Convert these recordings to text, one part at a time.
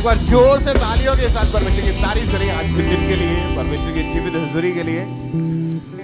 एक बार जोर से तालियों के साथ परमेश्वर की तारीफ करें आज के दिन के लिए, परमेश्वर की जीवित हुजूरी के लिए।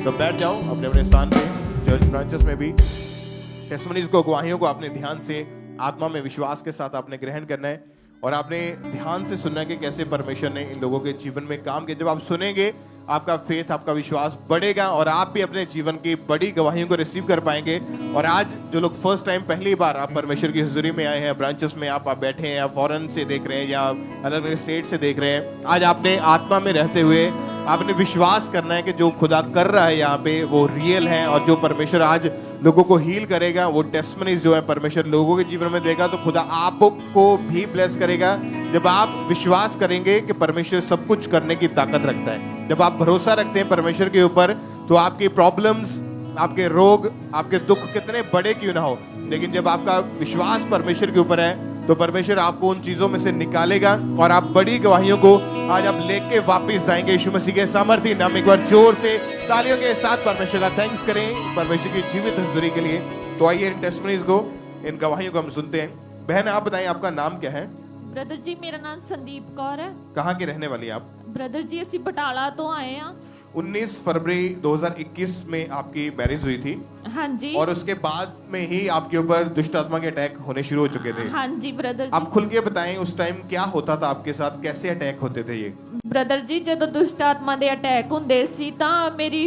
सब बैठ जाओ अपने अपने स्थान पे। चर्च ब्रांचेस में भी टेस्टिमनीज को, गवाहियों को आपने ध्यान से, आत्मा में विश्वास के साथ आपने ग्रहण करना है और आपने ध्यान से सुनना है कि कैसे परमेश्वर ने इन लोगों के जीवन में काम किया। जब आप सुनेंगे आपका फेथ, आपका विश्वास बढ़ेगा और आप भी अपने जीवन की बड़ी गवाहियों को रिसीव कर पाएंगे। और आज जो लोग फर्स्ट टाइम, पहली बार आप परमेश्वर की हुजूरी में आए हैं, ब्रांचेस में आप बैठे हैं, या फॉरेन से देख रहे हैं या अलग अलग स्टेट से देख रहे हैं, आज आपने आत्मा में रहते हुए आपने विश्वास करना है कि जो खुदा कर रहा है यहाँ पे वो रियल है, और जो परमेश्वर आज लोगों को हील करेगा, वो टेस्टिमनीज जो है परमेश्वर लोगों के जीवन में देगा, तो खुदा आपको भी ब्लेस करेगा। जब आप विश्वास करेंगे कि परमेश्वर सब कुछ करने की ताकत रखता है, जब आप भरोसा रखते हैं परमेश्वर के ऊपर, तो आपकी प्रॉब्लम्स, आपके रोग, आपके दुख कितने बड़े क्यों ना हो, लेकिन जब आपका विश्वास परमेश्वर के ऊपर है तो परमेश्वर आपको उन चीजों में से निकालेगा और आप बड़ी गवाहियों को आज आप लेके वापस जाएंगे यीशु मसीह के सामर्थ्य नाम। एक बार जोर से तालियों के साथ परमेश्वर का थैंक्स करें परमेश्वर की जीवित हुजूरी के लिए। तो आइए इन टेस्टिमनीज को, इन गवाहियों को हम सुनते हैं। बहन आप बताएं आपका नाम क्या है? ब्रदर जी मेरा नाम संदीप कौर है। कहाँ की रहने वाली आप? ब्रदर जी ਅਸੀਂ ਬਟਾਲਾ ਤੋਂ ਆਏ ਆ। 19 फरवरी 2021 में आपकी मैरिज हुई थी। हाँ जी। और उसके बाद में ही आपके ऊपर दुष्ट आत्मा के अटैक होने शुरू हो चुके थे। हाँ जी ब्रदर जी। आप खुल के बताएं उस टाइम क्या होता था आपके साथ, कैसे अटैक होते थे ये? ब्रदर जी ਜਦੋਂ ਦੁਸ਼ਟ ਆਤਮਾ ਦੇ ਅਟੈਕ ਹੁੰਦੇ ਸੀ ਤਾਂ ਮੇਰੀ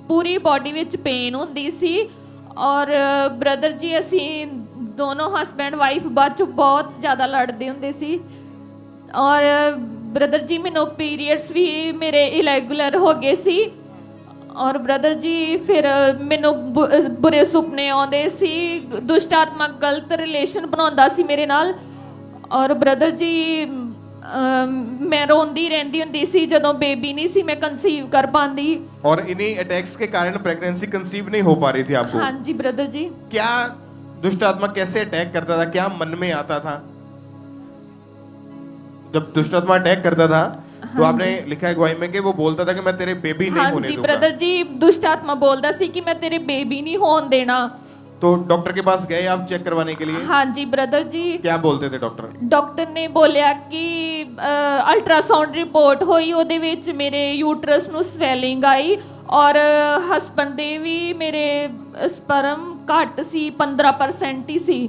ਪੂਰੀ ਬਾਡੀ ਵਿੱਚ ਪੇਨ ਹੁੰਦੀ ਸੀ, ਔਰ ਬ੍ਰਦਰ ਜੀ ਅਸੀਂ ਦੋਨੋਂ ਹਸਬੈਂਡ ਵਾਈਫ ਬਾਅਦ ਚ ਬਹੁਤ ਜ਼ਿਆਦਾ ਲੜਦੇ ਹੁੰਦੇ ਸੀ, ਔਰ ਬ੍ਰਦਰ ਜੀ ਮੈਨੂੰ ਪੀਰੀਅਡਸ ਵੀ ਮੇਰੇ ਇਰੈਗੂਲਰ ਹੋ ਗਏ ਸੀ, ਔਰ ਬ੍ਰਦਰ ਜੀ ਫਿਰ ਮੈਨੂੰ ਬੁਰੇ ਸੁਪਨੇ ਆਉਂਦੇ ਸੀ, ਦੁਸ਼ਟ ਆਤਮਾ ਗਲਤ ਰਿਲੇਸ਼ਨ ਬਣਾਉਂਦਾ ਸੀ ਮੇਰੇ ਨਾਲ, ਔਰ ਬ੍ਰਦਰ ਜੀ मैं रोंदी रहती हुंदी सी जदों बेबी नहीं सी मैं कंसीव कर पांदी। और इन्हीं अटैक्स के कारण प्रेगनेंसी कंसीव नहीं हो पा रही थी आपको? हाँ जी ब्रदर जी। क्या दुष्ट आत्मा कैसे अटैक करता था, क्या मन में आता था जब दुष्ट आत्मा अटैक करता था? तो आपने लिखा है गवाही में कि वो बोलता था कि मैं तेरे बेबी नहीं होने दूंगा। ब्रदर जी दुष्ट आत्मा बोलता सी कि मैं तेरे बेबी नहीं होने देना। तो डॉक्टर के पास गए आप चेक करवाने के लिए? हाँ जी ब्रदर जी। क्या बोलते थे डॉक्टर? डॉक्टर ने बोलिया कि अल्ट्रासाउंड रिपोर्ट हुई, ਉਹਦੇ ਵਿੱਚ ਮੇਰੇ यूट्रस ਨੂੰ ਸਵੈਲਿੰਗ ਆਈ, और ਹਸਬੰਡ ਦੇ ਵੀ ਮੇਰੇ ਸਪਰਮ ਘੱਟ ਸੀ, 15% ही सी।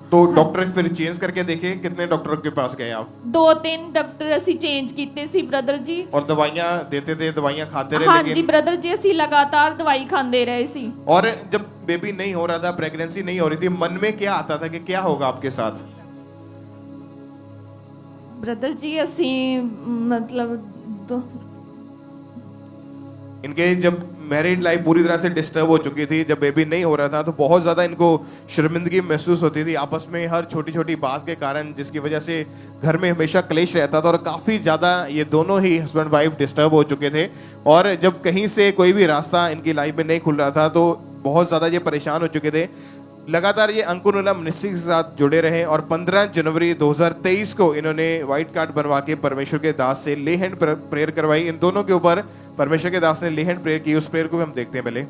तो डॉक्टर फिर चेंज करके देखे? कितने डॉक्टर के पास गए आप? 2-3 डॉक्टर ਅਸੀਂ चेंज ਕੀਤੇ ਸੀ ब्रदर जी। और दवाइयां देते थे, दवाइयां खाते रहे? हाँ जी ब्रदर जी ਅਸੀਂ लगातार दवाई खाते रहे सी। और जब बेबी नहीं हो रहा था, प्रेगनेंसी नहीं हो रही थी, मन में क्या आता था कि क्या होगा आपके साथ? ब्रदर जी ਅਸੀਂ मतलब इनके जब मैरिड लाइफ पूरी तरह से डिस्टर्ब हो चुकी थी, जब बेबी नहीं हो रहा था, तो बहुत ज्यादा इनको शर्मिंदगी महसूस होती थी आपस में, हर छोटी छोटी बात के कारण, जिसकी वजह से घर में हमेशा क्लेश रहता था और काफी ज्यादा ये दोनों ही हस्बैंड वाइफ डिस्टर्ब हो चुके थे। और जब कहीं से कोई भी रास्ता इनकी लाइफ में नहीं खुल रहा था तो बहुत ज्यादा ये परेशान हो चुके थे। लगातार ये अंकुर मिनिस्ट्री के साथ जुड़े रहे और 15 जनवरी 2023 को इन्होंने व्हाइट कार्ड बनवा के परमेश्वर के दास से ले हैंड प्रेयर करवाई। इन दोनों के ऊपर परमेश्वर के दास ने ले हैंड प्रेयर की, उस प्रेयर को भी हम देखते हैं पहले।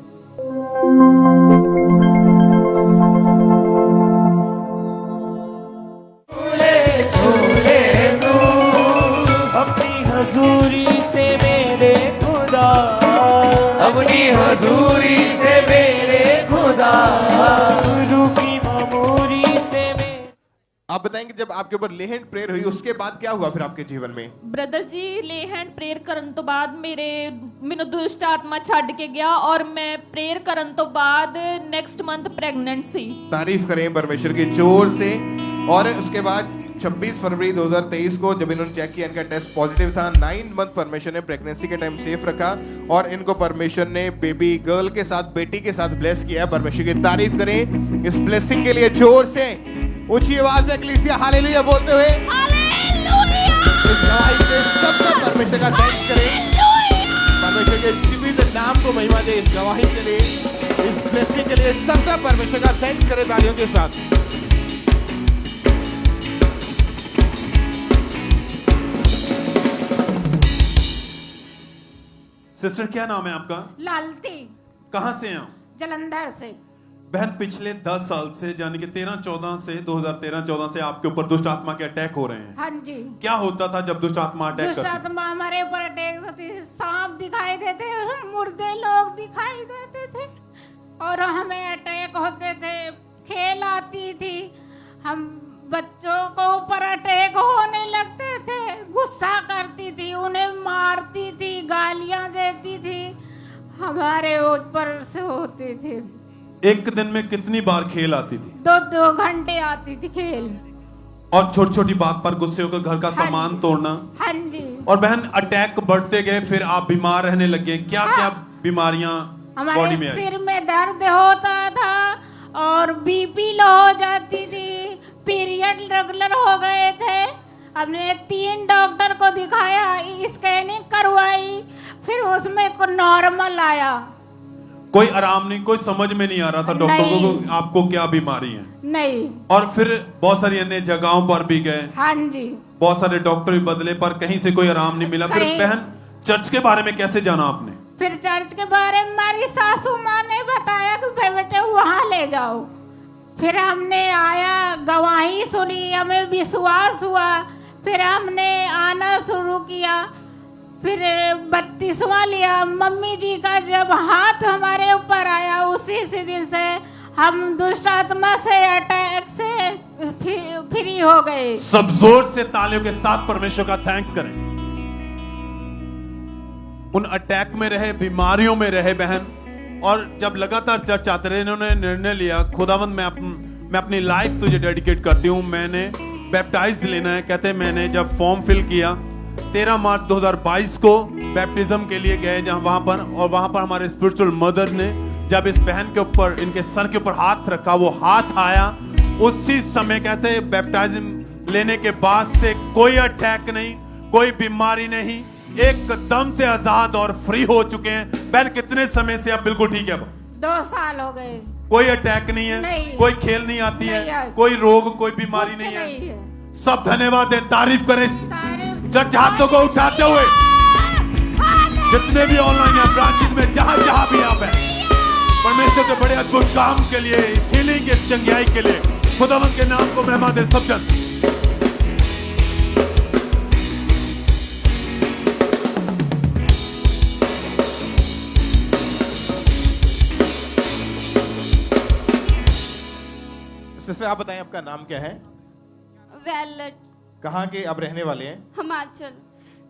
अपनी हजूरी से मेरे खुदा, अपनी हजूरी से मेरे खुदा, गुरु की ममूरी से आप बताएंगे जब आपके ऊपर ले हैंड प्रेयर हुई उसके बाद क्या हुआ फिर आपके जीवन में? ब्रदर जी ले हैंड प्रेयर ਕਰਨ ਤੋਂ ਬਾਅਦ ਮੈਨੂੰ ਦੁਸ਼ਟ ਆਤਮਾ ਛੱਡ ਕੇ ਗਿਆ, और मैं प्रेयर ਕਰਨ ਤੋਂ ਬਾਅਦ नेक्स्ट मंथ प्रेग्नेंट सी। तारीफ करें परमेश्वर की जोर से। और उसके बाद 26 फरवरी 2023 को जब इन्होंने चेक किया, इनका टेस्ट पॉजिटिव था। 9 मंथ परमेश्वर ने प्रेगनेंसी के टाइम सेफ रखा और इनको परमेश्वर ने बेबी गर्ल के साथ, बेटी के साथ ब्लेस किया है। परमेश्वर की तारीफ करें इस ब्लेसिंग के लिए जोर से, ऊंची आवाज में एक्लीसिया हालेलुया बोलते हुए इस गवाही के सबसे परमेश्वर का थैंक्स करें। परमेश्वर के जीवित नाम को महिमा दे इस गवाही के लिए, इस ब्लेसिंग के लिए सबसे परमेश्वर का थैंक्स करें तालियों के साथ। सिस्टर क्या नाम है आपका? लालती कहाँ से हैं आप? जलंधर से। बहन पिछले 10 साल से यानी कि 2013-14 से आपके ऊपर दुष्ट आत्मा के अटैक हो रहे हैं। हाँ जी। क्या होता था जब दुष्ट आत्मा अटैक दुष्ट करती? आत्मा हमारे ऊपर अटैक होती थी, सांप दिखाई देते, मुर्दे लोग दिखाई देते थे और हमें अटैक होते थे। खेल आती थी, हम बच्चों को ऊपर अटैक होने लगते थे, गुस्सा करती थी, उन्हें मारती थी, गालियां देती थी, हमारे ऊपर से होते थे। एक दिन में कितनी बार खेल आती थी? 2 घंटे आती थी खेल। और छोटी छोटी बात पर गुस्से होकर घर का सामान तोड़ना। हाँ जी। और बहन अटैक बढ़ते गए, फिर आप बीमार रहने लगे। क्या क्या बीमारियां बॉडी हमारे में आई? सिर में दर्द होता था और बीपी लो हो जाती थी, पीरियड रेगुलर हो गए थे। हमने 3 डॉक्टर को दिखाया, स्कैनिंग करवाई, फिर उसमें नॉर्मल आया। कोई आराम नहीं, कोई समझ में नहीं आ रहा था डॉक्टरों को आपको क्या बीमारी है। नहीं। और फिर बहुत सारी अन्य जगहों पर भी गए, हाँ जी। बहुत सारे डॉक्टर भी बदले, पर कहीं से कोई आराम नहीं मिला। फिर कहीं- बहन चर्च के बारे में कैसे जाना आपने? फिर चर्च के बारे में हमारी सासू माँ ने बताया कि भाई बेटे वहाँ ले जाओ। फिर हमने आया, गवाही सुनी, हमें विश्वास हुआ, फिर हमने आना शुरू किया। फिर 32वां लिया। मम्मी जी का जब हाथ हमारे ऊपर आया, उसी से दिन से हम दुष्ट आत्मा से, अटैक से फ्री हो गए। सब जोर से तालियों के साथ परमेश्वर का थैंक्स करें। उन अटैक में रहे, बीमारियों में रहे बहन, और जब लगातार चर्च आते रहे, इन्होंने निर्णय लिया, खुदावंद मैं अपनी लाइफ तुझे डेडिकेट करती हूँ, मैंने बैप्टाइज लेना है। कहते मैंने जब फॉर्म फिल किया 13 मार्च 2022 को बैप्टिज्म के लिए गए, जहां वहां पर हमारे स्पिरिचुअल मदर ने जब इस बहन के ऊपर, इनके सर के ऊपर हाथ रखा, वो हाथ आया उसी समय। कहते बैप्टिज्म लेने के बाद से कोई अटैक नहीं, कोई बीमारी नहीं, एकदम से आजाद और फ्री हो चुके हैं। बहन कितने समय से आप बिल्कुल ठीक है? 2 साल हो गए। कोई अटैक नहीं है, नहीं। कोई खेल नहीं आती नहीं है, आती। कोई रोग, कोई बीमारी कुछ नहीं नहीं है। है। सब धन्यवाद है, तारीफ करें तारीफ- चर्च हाथों को उठाते हुए। जितने भी ऑनलाइन है, ब्रांचेस में, जहां जहां भी आप हैं, परमेश्वर के बड़े अद्भुत काम के लिए, इस हीलिंग, इस चंगाई के लिए खुदावंद के नाम को महिमा दे सब जन। सिस्टर आप बताएं आपका नाम क्या है? वेलट, कहाँ के आप रहने वाले हैं? हिमाचल।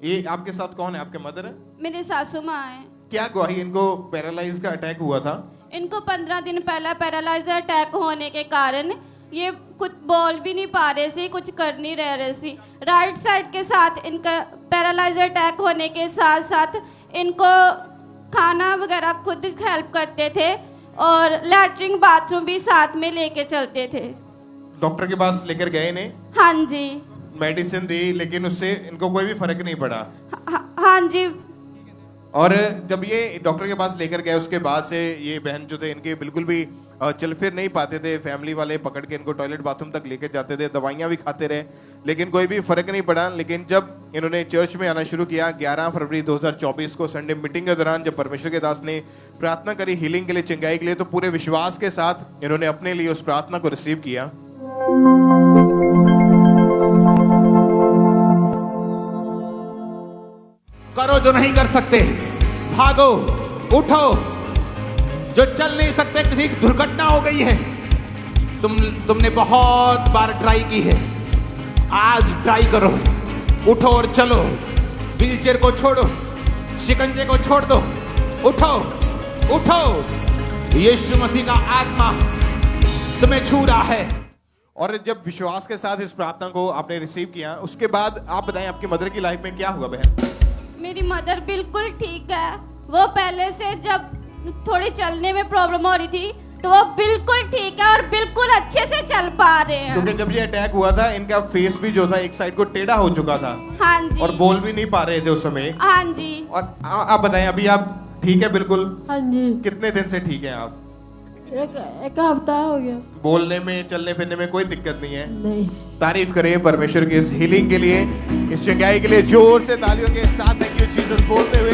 ये आपके साथ कौन है? आपके मदर है? मेरी सासू माँ है। क्या गवाही? इनको पैरालाइज का अटैक हुआ था। इनको 15 दिन पहला पैरालाइज अटैक होने के कारण ये कुछ बोल भी नहीं पा रहे थे, कुछ कर नहीं रहे थे। राइट साइड के साथ इनका पैरालाइज अटैक होने के साथ साथ इनको खाना वगैरह खुद हेल्प करते थे और लैट्रिन बाथरूम भी साथ में लेके चलते थे। डॉक्टर के पास लेकर गए ने, हाँ जी। मेडिसिन दी, लेकिन उससे इनको कोई भी फर्क नहीं पड़ा। हाँ जी। और जब ये डॉक्टर के पास लेकर गए, उसके बाद से ये बहन जो थे, इनके बिल्कुल भी चल फिर नहीं पाते थे। फैमिली वाले पकड़ के इनको टॉयलेट बाथरूम तक लेके जाते थे, दवाइयां भी खाते रहे, लेकिन कोई भी फर्क नहीं पड़ा। लेकिन जब इन्होंने चर्च में आना शुरू किया 11 फरवरी 2024 को संडे मीटिंग के दौरान, जब परमेश्वर के दास ने प्रार्थना करी हीलिंग के लिए, चंगाई के लिए, तो पूरे विश्वास के साथ इन्होंने अपने लिए उस प्रार्थना को रिसीव किया। करो जो नहीं कर सकते, भागो, उठो। जो चल नहीं सकते, किसी की दुर्घटना हो गई है, तुमने बहुत बार ट्राई की है, आज ट्राई करो, उठो और चलो। व्हीलचेयर को छोड़ो, शिकंजे को छोड़ दो, उठो, उठो। यीशु मसीह का आत्मा तुम्हें छू रहा है। और जब विश्वास के साथ इस प्रार्थना को आपने रिसीव किया, उसके बाद आप बताएं आपकी मदर की लाइफ में क्या हुआ बहन? मेरी मदर बिल्कुल ठीक है। वो पहले से जब थोड़ी चलने में प्रॉब्लम हो रही थी, तो वो बिल्कुल ठीक है और बिल्कुल अच्छे से चल पा रहे हैं। क्योंकि जब ये अटैक हुआ था, इनका फेस भी जो था एक साइड को टेढ़ा हो चुका था। हाँ जी। और बोल भी नहीं पा रहे थे उस समय। हाँ जी। और आप बताएं, अभी आप ठीक है बिल्कुल? हाँ जी। कितने दिन से ठीक है आप? एक हफ्ता हो गया। बोलने में, चलने फिरने में कोई दिक्कत नहीं है? नहीं। तारीफ करें परमेश्वर की इस हीलिंग के लिए, इस चंगाई के लिए, जोर से तालियों के साथ थैंक यू जीसस बोलते हुए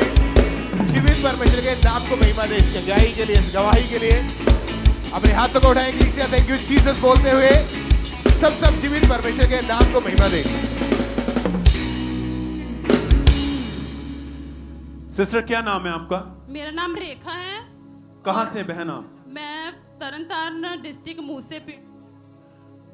जीवित परमेश्वर के नाम को महिमा दे, इस चंगाई के लिए, इस गवाही के लिए। अपने हाथों को उठाएं, थैंक यू जीसस बोलते हुए सब जीवित परमेश्वर के नाम को महिमा दें। सिस्टर क्या नाम है आपका? मेरा नाम रेखा है। कहाँ से बहन आप? मैं तरनतारन डिस्ट्रिक्ट मूसे पे।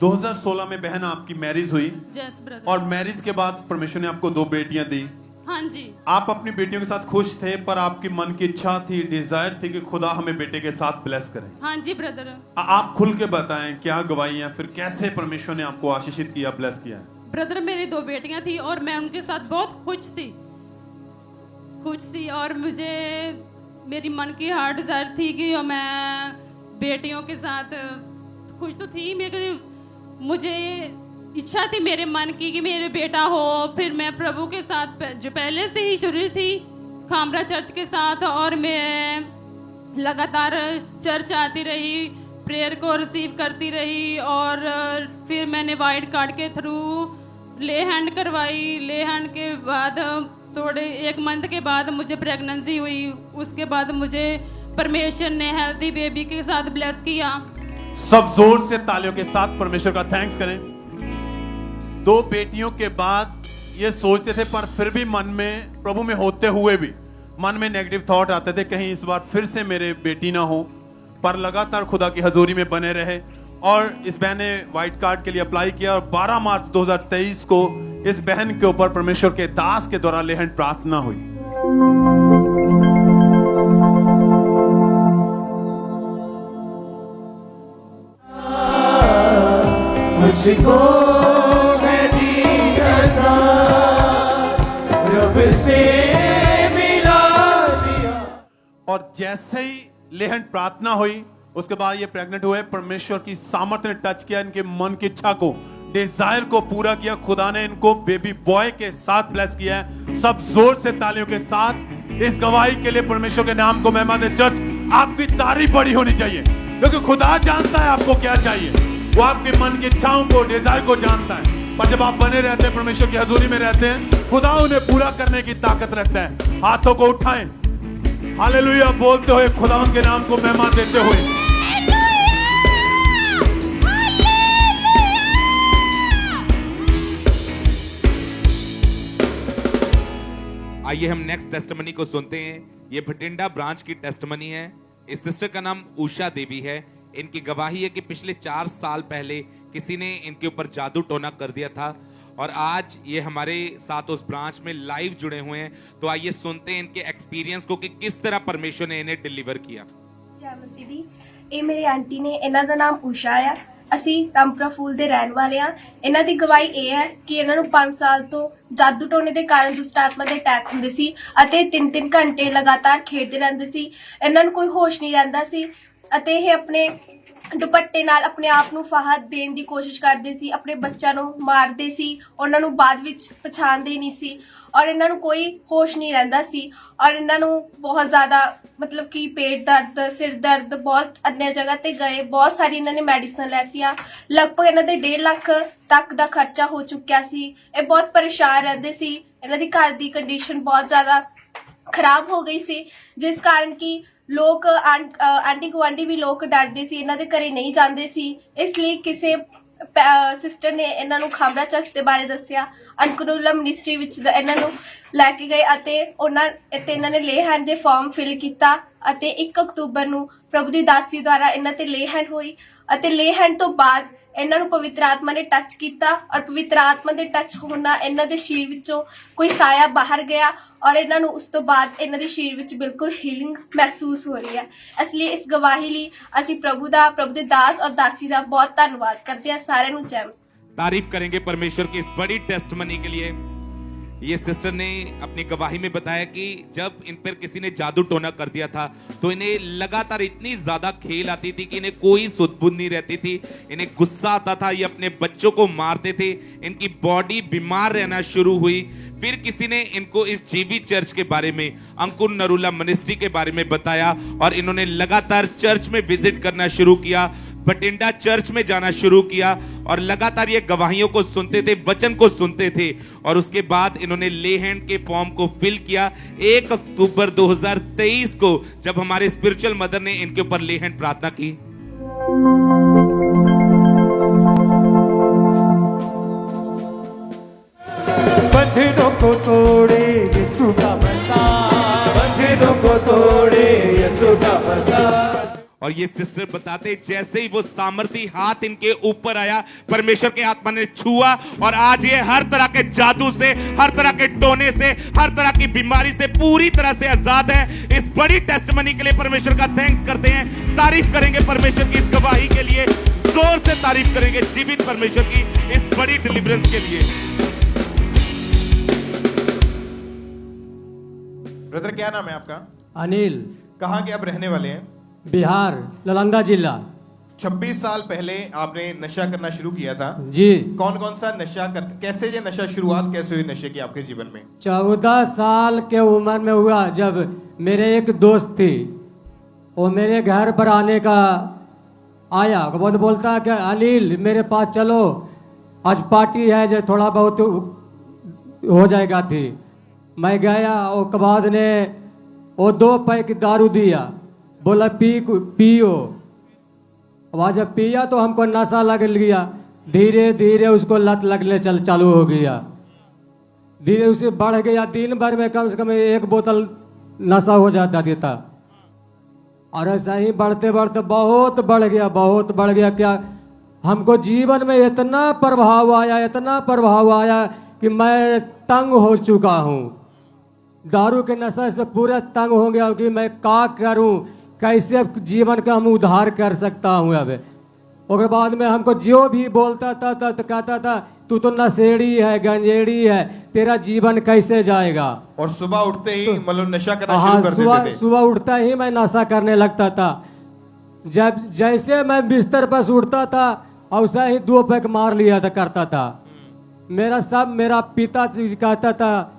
2016 में बहन आपकी मैरिज हुई यस ब्रदर। और मैरिज के बाद परमेश्वर ने आपको 2 बेटियां दी। हाँ जी। आप अपनी बेटियों के साथ खुश थे, पर आपकी मन की इच्छा थी, डिजायर थी कि खुदा हमें बेटे के साथ ब्लेस करे। हाँ जी ब्रदर। आप खुल के बताएं क्या गवाही है, फिर कैसे परमेश्वर ने आपको आशीषित किया, ब्लेस किया? ब्रदर मेरी 2 बेटियां थी और मैं उनके साथ बहुत खुश थी और मुझे मेरी मन की हार्ट डिजायर थी कि मैं बेटियों के साथ खुश तो थी, मगर मुझे इच्छा थी मेरे मन की कि मेरे बेटा हो। फिर मैं प्रभु के साथ जो पहले से ही शुरू थी खामरा चर्च के साथ, और मैं लगातार चर्च आती रही, प्रेयर को रिसीव करती रही, और फिर मैंने वाइट कार्ड के थ्रू ले हैंड करवाई। ले हैंड के बाद थोड़े 1 मंथ के बाद मुझे प्रेगनेंसी हुई। उसके बाद मुझे परमेश्वर ने हेल्दी बेबी के साथ ब्लेस किया। सब जोर से तालियों के साथ परमेश्वर का थैंक्स करें। 2 बेटियों के बाद ये सोचते थे, पर फिर भी मन में, प्रभु में होते हुए भी मन में नेगेटिव थॉट आते थे, कहीं इस बार फिर से मेरे बेटी ना हो। पर लगातार खुदा की हजूरी में बने रहे और इस बहन ने व्हाइट कार्ड के लिए अप्लाई किया और 12 मार्च 2023 को इस बहन के ऊपर परमेश्वर के दास के द्वारा लेहन प्रार्थना हुई। मुझको है दीन सा रब से मिला दिया। और जैसे ही लेहन प्रार्थना हुई, उसके बाद ये प्रेग्नेंट हुए। परमेश्वर की सामर्थ्य ने टच किया, इनके मन की इच्छा को, डिजायर को पूरा किया। खुदा ने इनको बेबी बॉय के साथ ब्लेस किया है। सब जोर से तालियों के साथ इस गवाही के लिए परमेश्वर के नाम को महिमा दे। चर्च, आपकी तारीफ बड़ी होनी चाहिए, क्योंकि खुदा जानता है आपको क्या चाहिए। वो आपके मन की इच्छाओं को, डिजायर को जानता है। पर जब आप बने रहते हैं, परमेश्वर की हजूरी में रहते हैं, खुदा उन्हें पूरा करने की ताकत रखता है। हाथों को उठाएं, हालेलुया बोलते हुए, खुदावंद के नाम को महिमा देते हुए। आइए हम नेक्स्ट टेस्टमनी को सुनते हैं। ये भटिंडा ब्रांच की टेस्टमनी है। इस सिस्टर का नाम उषा देवी है। इनकी गवाही है कि पिछले 4 साल पहले किसी ने इनके ऊपर जादू टोना कर दिया था और आज ये हमारे साथ उस ब्रांच में लाइव जुड़े हुए हैं। तो आइए सुनते हैं इनके एक्सपीरियंस को कि किस तरह परमेश्वर ने इन्हें डिलीवर किया। जय मसीह दी। ਇਹ ਮੇਰੀ ਆਂਟੀ ਨੇ, ਇਹਨਾਂ ਦਾ ਨਾਮ ਊਸ਼ਾ ਆ। ਅਸੀਂ ਰਾਮਪੁਰਾ ਫੂਲ ਦੇ ਰਹਿਣ ਵਾਲੇ ਆ। ਇਹਨਾਂ ਦੀ ਗਵਾਹੀ ਇਹ ਹੈ ਕਿ ਇਹਨਾਂ ਨੂੰ 5 ਸਾਲ ਤੋਂ ਜਾਦੂ ਟੋਨੇ ਦੇ ਕਾਰਨ ਦੁਸ਼ਟ ਆਤਮਾ ਦੇ ਅਟੈਕ ਹੁੰਦੇ ਸੀ ਅਤੇ 3-3 ਘੰਟੇ ਲਗਾਤਾਰ ਖੇਡਦੇ ਰਹਿੰਦੇ ਸੀ। ਇਹਨਾਂ ਨੂੰ ਕੋਈ ਹੋਸ਼ ਨਹੀਂ ਰਹਿੰਦਾ ਸੀ ਅਤੇ ਇਹ ਆਪਣੇ ਦੁਪੱਟੇ ਨਾਲ ਆਪਣੇ ਆਪ ਨੂੰ ਫਾਹਾ ਦੇਣ ਦੀ ਕੋਸ਼ਿਸ਼ ਕਰਦੇ ਸੀ। ਆਪਣੇ ਬੱਚਿਆਂ ਨੂੰ ਮਾਰਦੇ ਸੀ, ਉਹਨਾਂ ਨੂੰ ਬਾਅਦ ਵਿੱਚ ਪਛਾਣਦੇ ਨਹੀਂ ਸੀ ਔਰ ਇਹਨਾਂ ਨੂੰ ਕੋਈ ਹੋਸ਼ ਨਹੀਂ ਰਹਿੰਦਾ ਸੀ ਔਰ ਇਹਨਾਂ ਨੂੰ ਬਹੁਤ ਜ਼ਿਆਦਾ ਮਤਲਬ ਕਿ ਪੇਟ ਦਰਦ, ਸਿਰ ਦਰਦ, ਬਹੁਤ अन्य जगह ਤੇ ਗਏ। ਬਹੁਤ ਸਾਰੀ ਇਹਨਾਂ ਨੇ ਮੈਡੀਸਨ ਲੈਤੀਆਂ। ਲਗਭਗ ਇਹਨਾਂ ਦੇ 1.5 ਲੱਖ ਤੱਕ ਦਾ ਖਰਚਾ ਹੋ ਚੁੱਕਿਆ ਸੀ। ਇਹ ਬਹੁਤ ਪਰੇਸ਼ਾਨ ਰਹਿੰਦੇ ਸੀ। ਇਹਨਾਂ ਦੀ ਘਰ ਦੀ ਕੰਡੀਸ਼ਨ ਬਹੁਤ ਜ਼ਿਆਦਾ ਖਰਾਬ ਹੋ ਗਈ ਸੀ, ਜਿਸ ਕਾਰਨ ਕਿ ਲੋਕ ਆਂਢੀ ਗੁਆਂਢੀ ਵੀ ਲੋਕ ਡਰਦੇ ਸੀ, ਇਹਨਾਂ ਦੇ ਘਰੇ ਨਹੀਂ ਜਾਂਦੇ ਸੀ। ਇਸ ਲਈ ਕਿਸੇ ਸਿਸਟਰ ਨੇ ਇਹਨਾਂ ਨੂੰ ਖਾਮਰਾ ਚਰਚ ਦੇ ਬਾਰੇ ਦੱਸਿਆ। ਅਨਕਨੂਲਾ ਮਿਨਿਸਟਰੀ ਵਿੱਚ ਇਹਨਾਂ ਨੂੰ ਲੈ ਕੇ ਗਏ ਅਤੇ ਇਹਨਾਂ ਨੇ ਲੇ ਹੈਂਡ ਦੇ ਫਾਰਮ ਫਿਲ ਕੀਤਾ ਅਤੇ 1 ਅਕਤੂਬਰ ਨੂੰ ਪ੍ਰਭੂ ਦੀ ਦਾਸੀ ਦੁਆਰਾ ਇਹਨਾਂ ਤੇ ਲੇ ਹੈਂਡ ਹੋਈ ਅਤੇ ਲੇ ਹੈਂਡ ਤੋਂ ਬਾਅਦ ਇਹਨਾਂ ਨੂੰ ਪਵਿੱਤਰ ਆਤਮਾ ਨੇ ਟੱਚ ਕੀਤਾ ਔਰ ਪਵਿੱਤਰ ਆਤਮਾ ਦੇ ਟੱਚ ਹੋਣ ਨਾਲ ਇਹਨਾਂ ਦੇ ਸਰੀਰ ਵਿੱਚੋਂ ਕੋਈ ਸਾਇਆ ਬਾਹਰ ਗਿਆ ਔਰ ਇਹਨਾਂ ਨੂੰ ਉਸ ਤੋਂ ਬਾਅਦ ਇਹਨਾਂ ਦੇ ਸਰੀਰ ਵਿੱਚ ਬਿਲਕੁਲ ਹੀਲਿੰਗ ਮਹਿਸੂਸ ਹੋ ਰਹੀ ਹੈ। ਇਸ ਲਈ ਇਸ ਗਵਾਹੀ ਲਈ ਅਸੀਂ ਪ੍ਰਭੂ ਦੇ ਦਾਸ ਔਰ ਦਾਸੀ ਦਾ ਬਹੁਤ ਧੰਨਵਾਦ ਕਰਦੇ ਹਾਂ। ਸਾਰਿਆਂ ਨੂੰ ਜੈ ਮਸੀਹ। तारीफ करेंगे परमेश्वर की इस बड़ी टेस्टमनी के लिए। ये सिस्टर ने अपनी गवाही में बताया कि जब इन पर किसी ने जादू टोना कर दिया था तो इन्हें लगातार इतनी ज्यादा खेल आती थी कि इन्हें कोई सुध बुध नहीं रहती थी। इन्हें गुस्सा आता था, ये अपने बच्चों को मारते थे, इनकी बॉडी बीमार रहना शुरू हुई। फिर किसी ने इनको इस जीवी चर्च के बारे में, अंकुर नरूला मिनिस्ट्री के बारे में बताया और इन्होंने लगातार चर्च में विजिट करना शुरू किया, भटिंडा चर्च में जाना शुरू किया और लगातार ये गवाहियों को सुनते थे, वचन को सुनते थे। और उसके बाद इन्होंने ले हैंड के फॉर्म को फिल किया। 1 अक्टूबर 2023 को जब हमारे स्पिरिचुअल मदर ने इनके ऊपर ले हैंड प्रार्थना की, बंधनों को तोड़े यीशु का बरसात, बंधनों को तोड़े यीशु का बरसात। और ये सिस्टर बताते जैसे ही वो सामर्थी हाथ इनके ऊपर आया, परमेश्वर के आत्मा ने छुआ और आज ये हर तरह के जादू से, हर तरह के टोने से, हर तरह की बीमारी से पूरी तरह से आजाद है। इस बड़ी टेस्टमनी के लिए परमेश्वर का थैंक्स करते हैं, तारीफ करेंगे परमेश्वर की इस गवाही के लिए, जोर से तारीफ करेंगे जीवित परमेश्वर की इस बड़ी डिलीवरेंस के लिए। ब्रदर क्या नाम है आपका? अनिल। कहाँ के आप रहने वाले हैं? बिहार, नालंदा जिला। 26 साल पहले आपने नशा करना शुरू किया था जी। कौन कौन सा नशा करते, कैसे ये नशा शुरुआत कैसे हुई नशे की आपके जीवन में? 14 साल के उम्र में हुआ जब मेरे एक दोस्त थी, वो मेरे घर पर आने का आया, बहुत बोलता कि अनिल मेरे पास चलो, आज पार्टी है जो थोड़ा बहुत हो जाएगा थी। मैं गया, उसके बाद ने वो 2 पैक दारू दिया, बोला पियो। वहाँ जब पिया तो हमको नशा लग गया, धीरे धीरे उसको लत लगने चालू हो गया, धीरे उसे बढ़ गया। दिन भर में कम से कम 1 बोतल नशा हो जाता देता, और ऐसा ही बढ़ते बढ़ते बहुत बढ़ गया, बहुत बढ़ गया। क्या हमको जीवन में इतना प्रभाव आया, इतना प्रभाव आया कि मैं तंग हो चुका हूँ। दारू के नशे से पूरा तंग हो गया कि मैं क्या करूँ, कैसे जीवन का हम उद्धार कर सकता हूँ। अब उसके बाद में हमको जो भी बोलता था तो कहता था तू तो नशेड़ी है, गंजेड़ी है, तेरा जीवन कैसे जाएगा। और सुबह उठते ही मतलब नशा करना शुरू कर देते थे? सुबह उठता ही मैं नशा करने लगता था। जब जैसे मैं बिस्तर पर उठता था वैसा ही 2 पैक मार लिया था करता था। मेरा पिता कहता था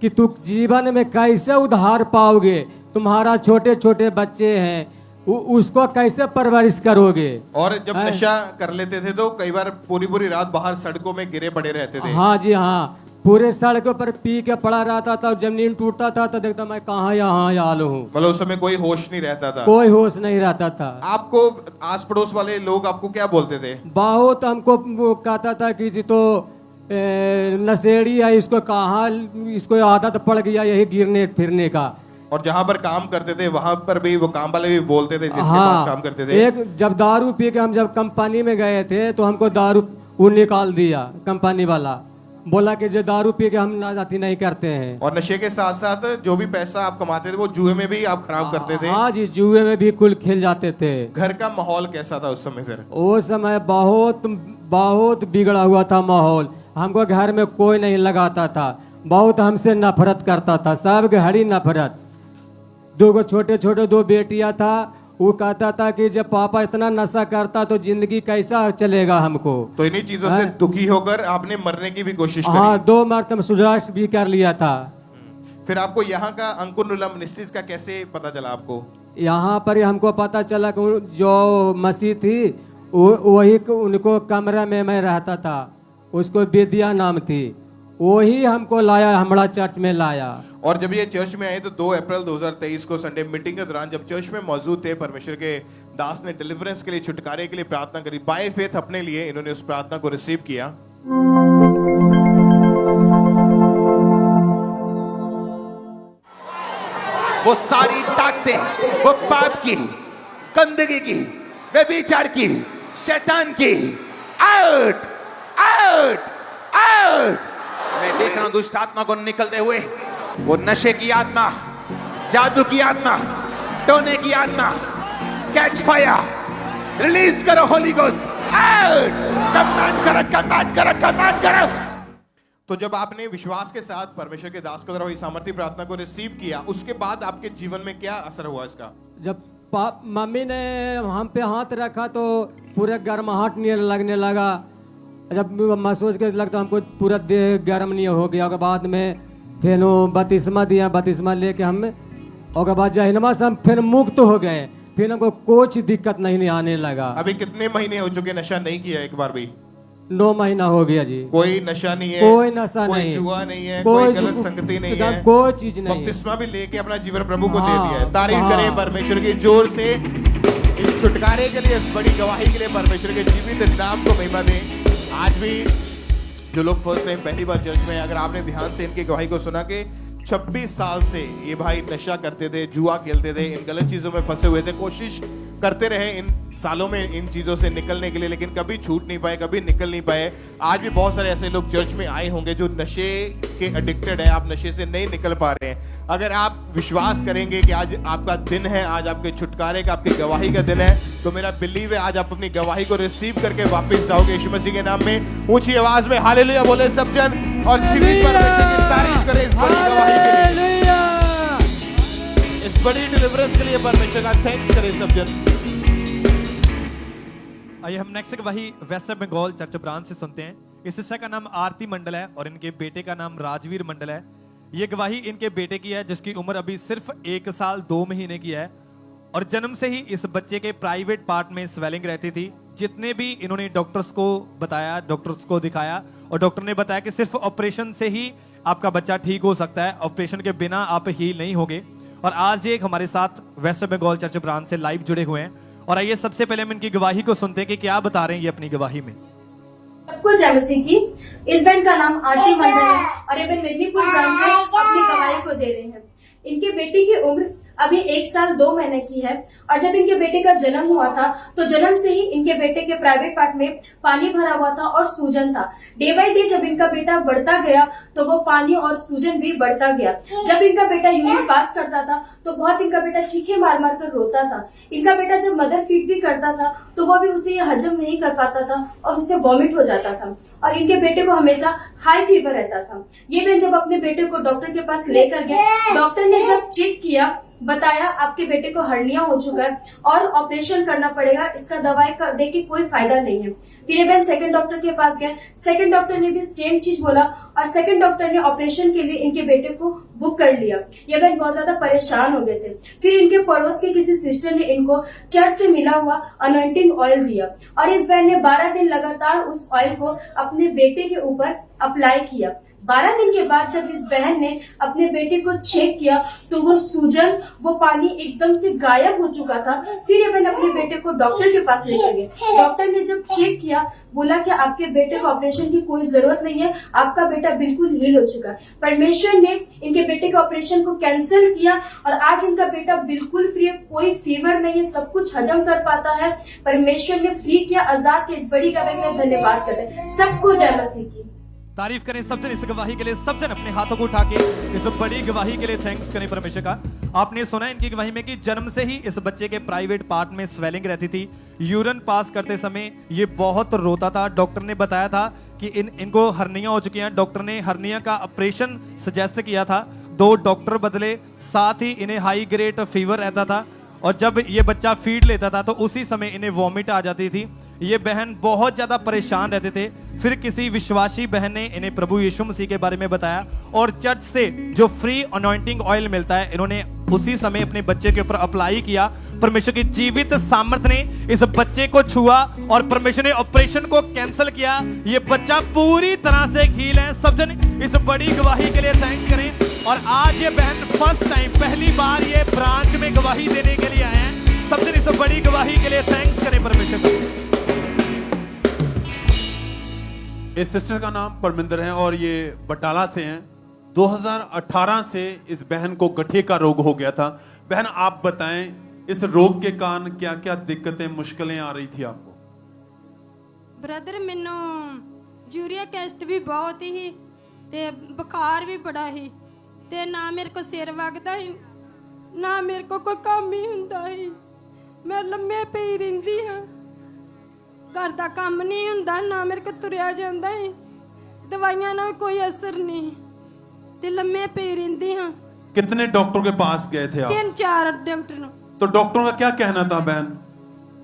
कि तू जीवन में कैसे उद्धार पाओगे, तुम्हारा छोटे छोटे बच्चे हैं, उसको कैसे परवरिश करोगे। और जब नशा कर लेते थे तो कई बार पूरी पूरी रात बाहर सड़कों में गिरे पड़े रहते थे? हाँ जी हाँ, पूरे सड़कों पर पी के पड़ा रहता था। जब नींद टूटता था तो देखता मैं कहाँ यहाँ आया हूँ। मतलब उस समय कोई होश नहीं रहता था? कोई होश नहीं रहता था। आपको आस पड़ोस वाले लोग आपको क्या बोलते थे? बहुत हमको कहता था कि जी तो नशेड़ी है, इसको कहाँ, इसको आदत पड़ गया यही गिरने फिरने का। और जहाँ पर काम करते थे वहां पर भी वो काम वाले भी बोलते थे जिसके पास काम करते थे? एक जब दारू पी के हम जब कंपनी में गए थे तो हमको दारू वो निकाल दिया, कंपनी वाला बोला कि जो दारू पी के हम नाजाती नहीं करते हैं। और नशे के साथ साथ जो भी पैसा आप कमाते थे वो जुए में भी आप खराब करते थे? हाँ जी, जुए में भी कुल खेल जाते थे। घर का माहौल कैसा था उस समय फिर? उस समय बहुत बहुत बिगड़ा हुआ था माहौल। हमको घर में कोई नहीं लगाता था, बहुत हमसे नफरत करता था, सब घड़ी नफरत। 2 छोटे छोटे 2 बेटियां था, वो कहता था कि जब पापा इतना नशा करता तो जिंदगी कैसा चलेगा हमको। तो इन्हीं चीजों से दुखी होकर आपने मरने की भी कोशिश करी? हाँ, 2 मरतबा सुसाइड भी कर लिया था। फिर आपको यहाँ का अंकुर निश्चित का कैसे पता चला आपको? यहाँ पर हमको पता चला कि जो मसीह थी वही उनको कमरा में मैं रहता था, उसको विद्या नाम थी, वही हमको लाया, हमारा चर्च में लाया। और जब ये चर्च में आए तो 2 अप्रैल 2023 को संडे मीटिंग के दौरान जब चर्च में मौजूद थे, परमेश्वर के दास ने डिलीवरेंस के लिए, छुटकारे के लिए प्रार्थना करी। बाय फेथ अपने लिए इन्होंने उस प्रार्थना को रिसीव किया। वो सारी ताकतें, वो पाप की, गंदगी की, व्यभिचार की, शैतान की, आउट आउट आउट। मैं देख रहा हूं दुष्ट आत्मा को निकलते हुए। वो नशे की आत्मा, जादू की आत्मा, टोने की आत्मा, कैच फायर, रिलीज करो होली गोस्ट, आउट। कमांड करो, कमांड करो, कमांड करो। तो जब आपने विश्वास के साथ परमेश्वर के दास को द्वारा हुई सामर्थ्य प्रार्थना को रिसीव किया, उसके बाद आपके जीवन में क्या असर हुआ इसका? जब मम्मी ने हम पे हाथ रखा तो पूरा गर्माहट नहीं लगने लगा। जब महसूस के लगता हमको पूरा देह गर्म नहीं हो गया। उसके बाद में फिर वो बपतिस्मा दिया, बपतिस्मा लेके हम, और बाद जहन्नुम से हम फिर मुक्त हो गए। फिर हमको कुछ दिक्कत नहीं आने लगा। अभी कितने महीने हो चुके नशा नहीं किया एक बार भी? 9 महीना हो गया जी। कोई नशा नहीं है? कोई नशा कोई नहीं, जुआ नहीं है, कोई गलत संगति नहीं है, कोई चीज नहीं। बपतिस्मा भी लेके अपना जीवन प्रभु को दे दिया है। तारीफ करें परमेश्वर की जोर से। इस छुटकारे के लिए, इस बड़ी गवाही के लिए परमेश्वर के जीवित नाम को महिमा दें। आज भी जो लोग फर्स्ट टाइम पहली बार चर्च में, अगर आपने ध्यान से इनकी गवाही को सुना कि 26 साल से ये भाई नशा करते थे, जुआ खेलते थे, इन गलत चीजों में फंसे हुए थे, कोशिश करते रहे इन सालों में इन चीजों से निकलने के लिए, लेकिन कभी छूट नहीं पाए, कभी निकल नहीं पाए। आज भी बहुत सारे ऐसे लोग चर्च में आए होंगे जो नशे के एडिक्टेड है, आप नशे से नहीं निकल पा रहे हैं। अगर आप विश्वास करेंगे कि आज आपका दिन है, आज आपके छुटकारे का, आपकी गवाही का दिन है, तो मेरा बिलीव है आज आप अपनी गवाही को रिसीव करके वापस जाओगे यीशु मसीह के नाम में। ऊंची आवाज में हालेलुया बोले सब जन, और जीवित परमेश्वर की तारीफ करें इस बड़ी गवाही के लिए, इस बड़ी डिलीवरेंस के लिए परमेश्वर का थैंक्स करें सब जन। आइए हम नेक्स्ट गवाही वेस्ट बंगाल चर्च ब्रांच से सुनते हैं। इस शिक्षा का नाम आरती मंडल है और इनके बेटे का नाम राजवीर मंडल है। ये गवाही इनके बेटे की है जिसकी उम्र अभी सिर्फ 1 साल 2 महीने की है और जन्म से ही इस बच्चे के प्राइवेट पार्ट में स्वेलिंग रहती थी। जितने भी इन्होंने डॉक्टर्स को बताया, डॉक्टर्स को दिखाया और डॉक्टर ने बताया कि सिर्फ ऑपरेशन से ही आपका बच्चा ठीक हो सकता है, ऑपरेशन के बिना आप हील नहीं होगे। और आज ये हमारे साथ वेस्ट बंगाल चर्च ब्रांच से लाइव जुड़े हुए हैं और आइए सबसे पहले हम इनकी गवाही को सुनते हैं कि क्या बता रहे हैं ये अपनी गवाही में। सबको जय मसीह की। इस बहन का नाम आरती मंडल है और ये बहन मेदिनीपुर ब्रांच से अपनी गवाही को दे रहे हैं। इनके बेटी की उम्र अभी 1 साल 2 महीने की है और जब इनके बेटे का जन्म हुआ था तो जन्म से ही इनके बेटे के प्राइवेट पार्ट में पानी भरा हुआ था और सूजन था। डे बाय डे जब इनका बेटा बढ़ता गया तो वो पानी और सूजन भी बढ़ता गया। जब इनका बेटा यूरिन पास करता था तो बहुत इनका बेटा चीखे मार मार कर रोता था। इनका बेटा जब मदर फीड भी करता था तो वो भी उसे हजम नहीं कर पाता था और उसे वॉमिट हो जाता था और इनके बेटे को हमेशा हाई फीवर रहता था। ये बहन जब अपने बेटे को डॉक्टर के पास लेकर गए, डॉक्टर ने जब चेक किया, बताया आपके बेटे को हर्निया हो चुका है और ऑपरेशन करना पड़ेगा, इसका दवाई का दे के कोई फायदा नहीं है। फिर ये बहन सेकंड डॉक्टर के पास गए, सेकंड डॉक्टर ने भी सेम चीज बोला और सेकंड डॉक्टर ने ऑपरेशन के लिए इनके बेटे को बुक कर लिया। ये बहन बहुत ज्यादा परेशान हो गए थे। फिर इनके पड़ोस के किसी सिस्टर ने इनको चर्च से मिला हुआ अनॉइंटिंग ऑयल दिया और इस बहन ने 12 दिन लगातार उस ऑयल को अपने बेटे के ऊपर अप्लाई किया। 12 दिन के बाद जब इस बहन ने अपने बेटे को चेक किया तो वो सूजन, वो पानी एकदम से गायब हो चुका था। फिर ये बहन अपने बेटे को डॉक्टर के पास लेकर गए। डॉक्टर ने जब चेक किया बोला कि आपके बेटे को ऑपरेशन की कोई जरूरत नहीं है, आपका बेटा बिल्कुल हील हो चुका है। परमेश्वर ने इनके बेटे के ऑपरेशन को कैंसिल किया और आज इनका बेटा बिल्कुल फ्री है, कोई फीवर नहीं है, सब कुछ हजम कर पाता है। परमेश्वर ने फ्री किया, आजाद के इस बड़ी गवाही के लिए धन्यवाद करते हैं। सबको जय मसीह की। तारीफ करें सब जन इस गवाही के लिए, सब जन अपने हाथों को उठा के इस बड़ी गवाही के लिए थैंक्स करें परमेश्वर का। आपने सुना इनकी गवाही में कि जन्म से ही इस बच्चे के प्राइवेट पार्ट में स्वेलिंग रहती थी। यूरिन पास करते समय ये बहुत रोता था। डॉक्टर ने बताया था कि इनको हर्निया हो चुकी है। डॉक्टर ने हर्निया का ऑपरेशन सजेस्ट किया था। 2 डॉक्टर बदले, साथ ही इन्हें हाई ग्रेड फीवर रहता था और जब ये बच्चा फीड लेता था तो उसी समय इन्हें वॉमिट आ जाती थी। ये बहन बहुत ज्यादा परेशान रहते थे। फिर किसी विश्वासी बहन ने इन्हें प्रभु यीशु मसीह के बारे में बताया और चर्च से जो फ्री अनॉइंटिंग ऑयल मिलता है इन्होंने उसी समय अपने बच्चे के ऊपर अप्लाई किया। परमेश्वर की जीवित सामर्थ ने इस बच्चे को छुआ और परमेश्वर ने ऑपरेशन को कैंसिल किया। ये बच्चा पूरी तरह से हील है। सब जन इस बड़ी गवाही के लिए थैंक्स करें। और आज ये बहन फर्स्ट टाइम, पहली बार ये ब्रांच में गवाही देने के लिए आए हैं। सब जन इस बड़ी गवाही के लिए थैंक्स करें परमेश्वर को। इस सिस्टर का नाम परमिंदर है और ये बटाला से हैं। 2018 से इस बहन को गठिया का रोग हो गया था। बहन आप बताएं इस रोग के कारण क्या क्या दिक्कतें, मुश्किलें आ रही थी आपको? ब्रदर मैनू यूरिया टेस्ट भी बहुत ही ते बुखार भी बड़ा ही ते ना मेरे को सिर वगदा ही ना मेरे को कोई काम ही हुंदा ही। मैं लम्मे पई रहिंदी हां, घर दा काम नहीं हुंदा, ना मेरे को तुरिया जांदा है, दवाइयां ना कोई असर नहीं ते लम्मे पई रहिंदी हां। कितने डॉक्टर के पास गए थे आप? 3-4 डॉक्टर नु। तो डॉक्टरों का क्या कहना था बहन?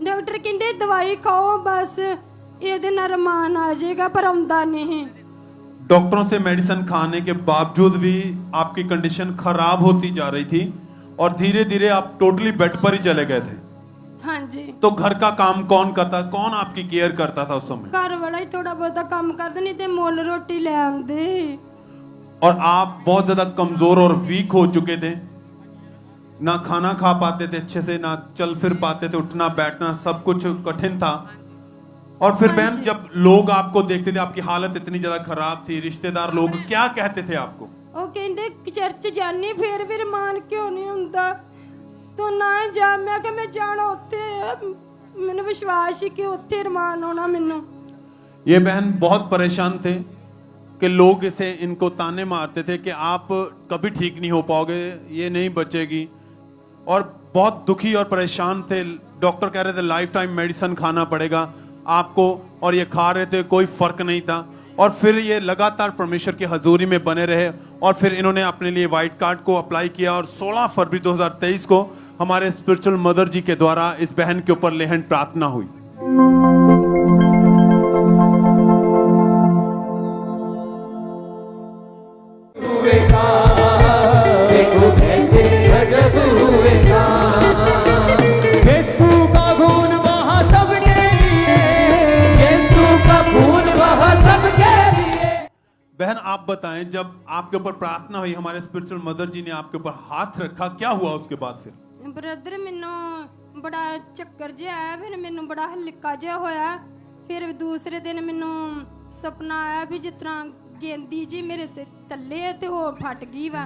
डॉक्टर कहते दवाई खाओ बस ये नाल रमान आ जाएगा, पर आउंदा नहीं। डॉक्टरों से मेडिसिन खाने के बावजूद भी आपकी कंडीशन खराब होती जा रही थी और धीरे धीरे आप टोटली बेड पर ही चले गए थे। हाँ जी। तो घर का काम कौन करता, कौन आपकी केयर करता था उस समय? घर वाला ही थोड़ा बहुत काम करते, नहीं ते मोल रोटी ले आंदे। और आप बहुत ज्यादा कमजोर और वीक हो चुके थे। ना खाना खा पाते थे अच्छे से, ना चल फिर पाते थे, उठना बैठना सब कुछ कठिन था। और फिर बहन जब लोग आपको देखते थे, आपकी हालत इतनी ज्यादा खराब थी, रिश्तेदार लोग क्या कहते थे आपको? ਉਹ ਕਹਿੰਦੇ ਚਰਚ ਜਾਣੀ ਫਿਰ ਵੀ ਰਮਾਨ ਕਿਉਂ ਨਹੀਂ ਹੁੰਦਾ ਤੂੰ ਨਾ ਜਾ। ਮੈਂ ਕਿ ਮੈਂ ਜਾਣਾ ਉੱਥੇ ਆ, ਮੈਨੂੰ ਵਿਸ਼ਵਾਸ ਸੀ ਕਿ ਉੱਥੇ ਰਮਾਨ ਹੋਣਾ ਮੈਨੂੰ। ये बहन बहुत परेशान थे कि लोग इनको ताने मारते थे कि आप कभी ठीक नहीं हो पाओगे, ये नहीं बचेगी, और बहुत दुखी और परेशान थे। डॉक्टर कह रहे थे लाइफ टाइम मेडिसिन खाना पड़ेगा आपको, और ये खा रहे थे, कोई फर्क नहीं था। और फिर ये लगातार परमेश्वर की हजूरी में बने रहे, और फिर इन्होंने अपने लिए व्हाइट कार्ड को अप्लाई किया, और 16 फरवरी 2023 को हमारे स्पिरिचुअल मदर जी के द्वारा इस बहन के ऊपर लेहन प्रार्थना हुई। देखो कैसे अजब हुए यीशु का खून बहा सबके लिए, यीशु का खून बहा सबके लिए। बहन आप बताएं, जब आपके ऊपर प्रार्थना हुई, हमारे स्पिरिचुअल मदर जी ने आपके ऊपर हाथ रखा, क्या हुआ उसके बाद? फिर ਬ੍ਰਦਰ ਮੈਨੂੰ ਬੜਾ ਚੱਕਰ ਜਿਹਾ ਆਇਆ, ਫਿਰ ਮੈਨੂੰ ਬੜਾ ਹਲਕਾ ਜਿਹਾ ਹੋਇਆ। ਫਿਰ ਦੂਸਰੇ ਦਿਨ ਮੈਨੂੰ ਸੁਪਨਾ ਆਇਆ ਵੀ ਜਿਸ ਤਰ੍ਹਾਂ ਗੇਂਦੀ ਜੀ ਮੇਰੇ ਸਿਰ ਥੱਲੇ ਹੈ ਤੇ ਉਹ ਫਟ ਗਈ ਵਾ,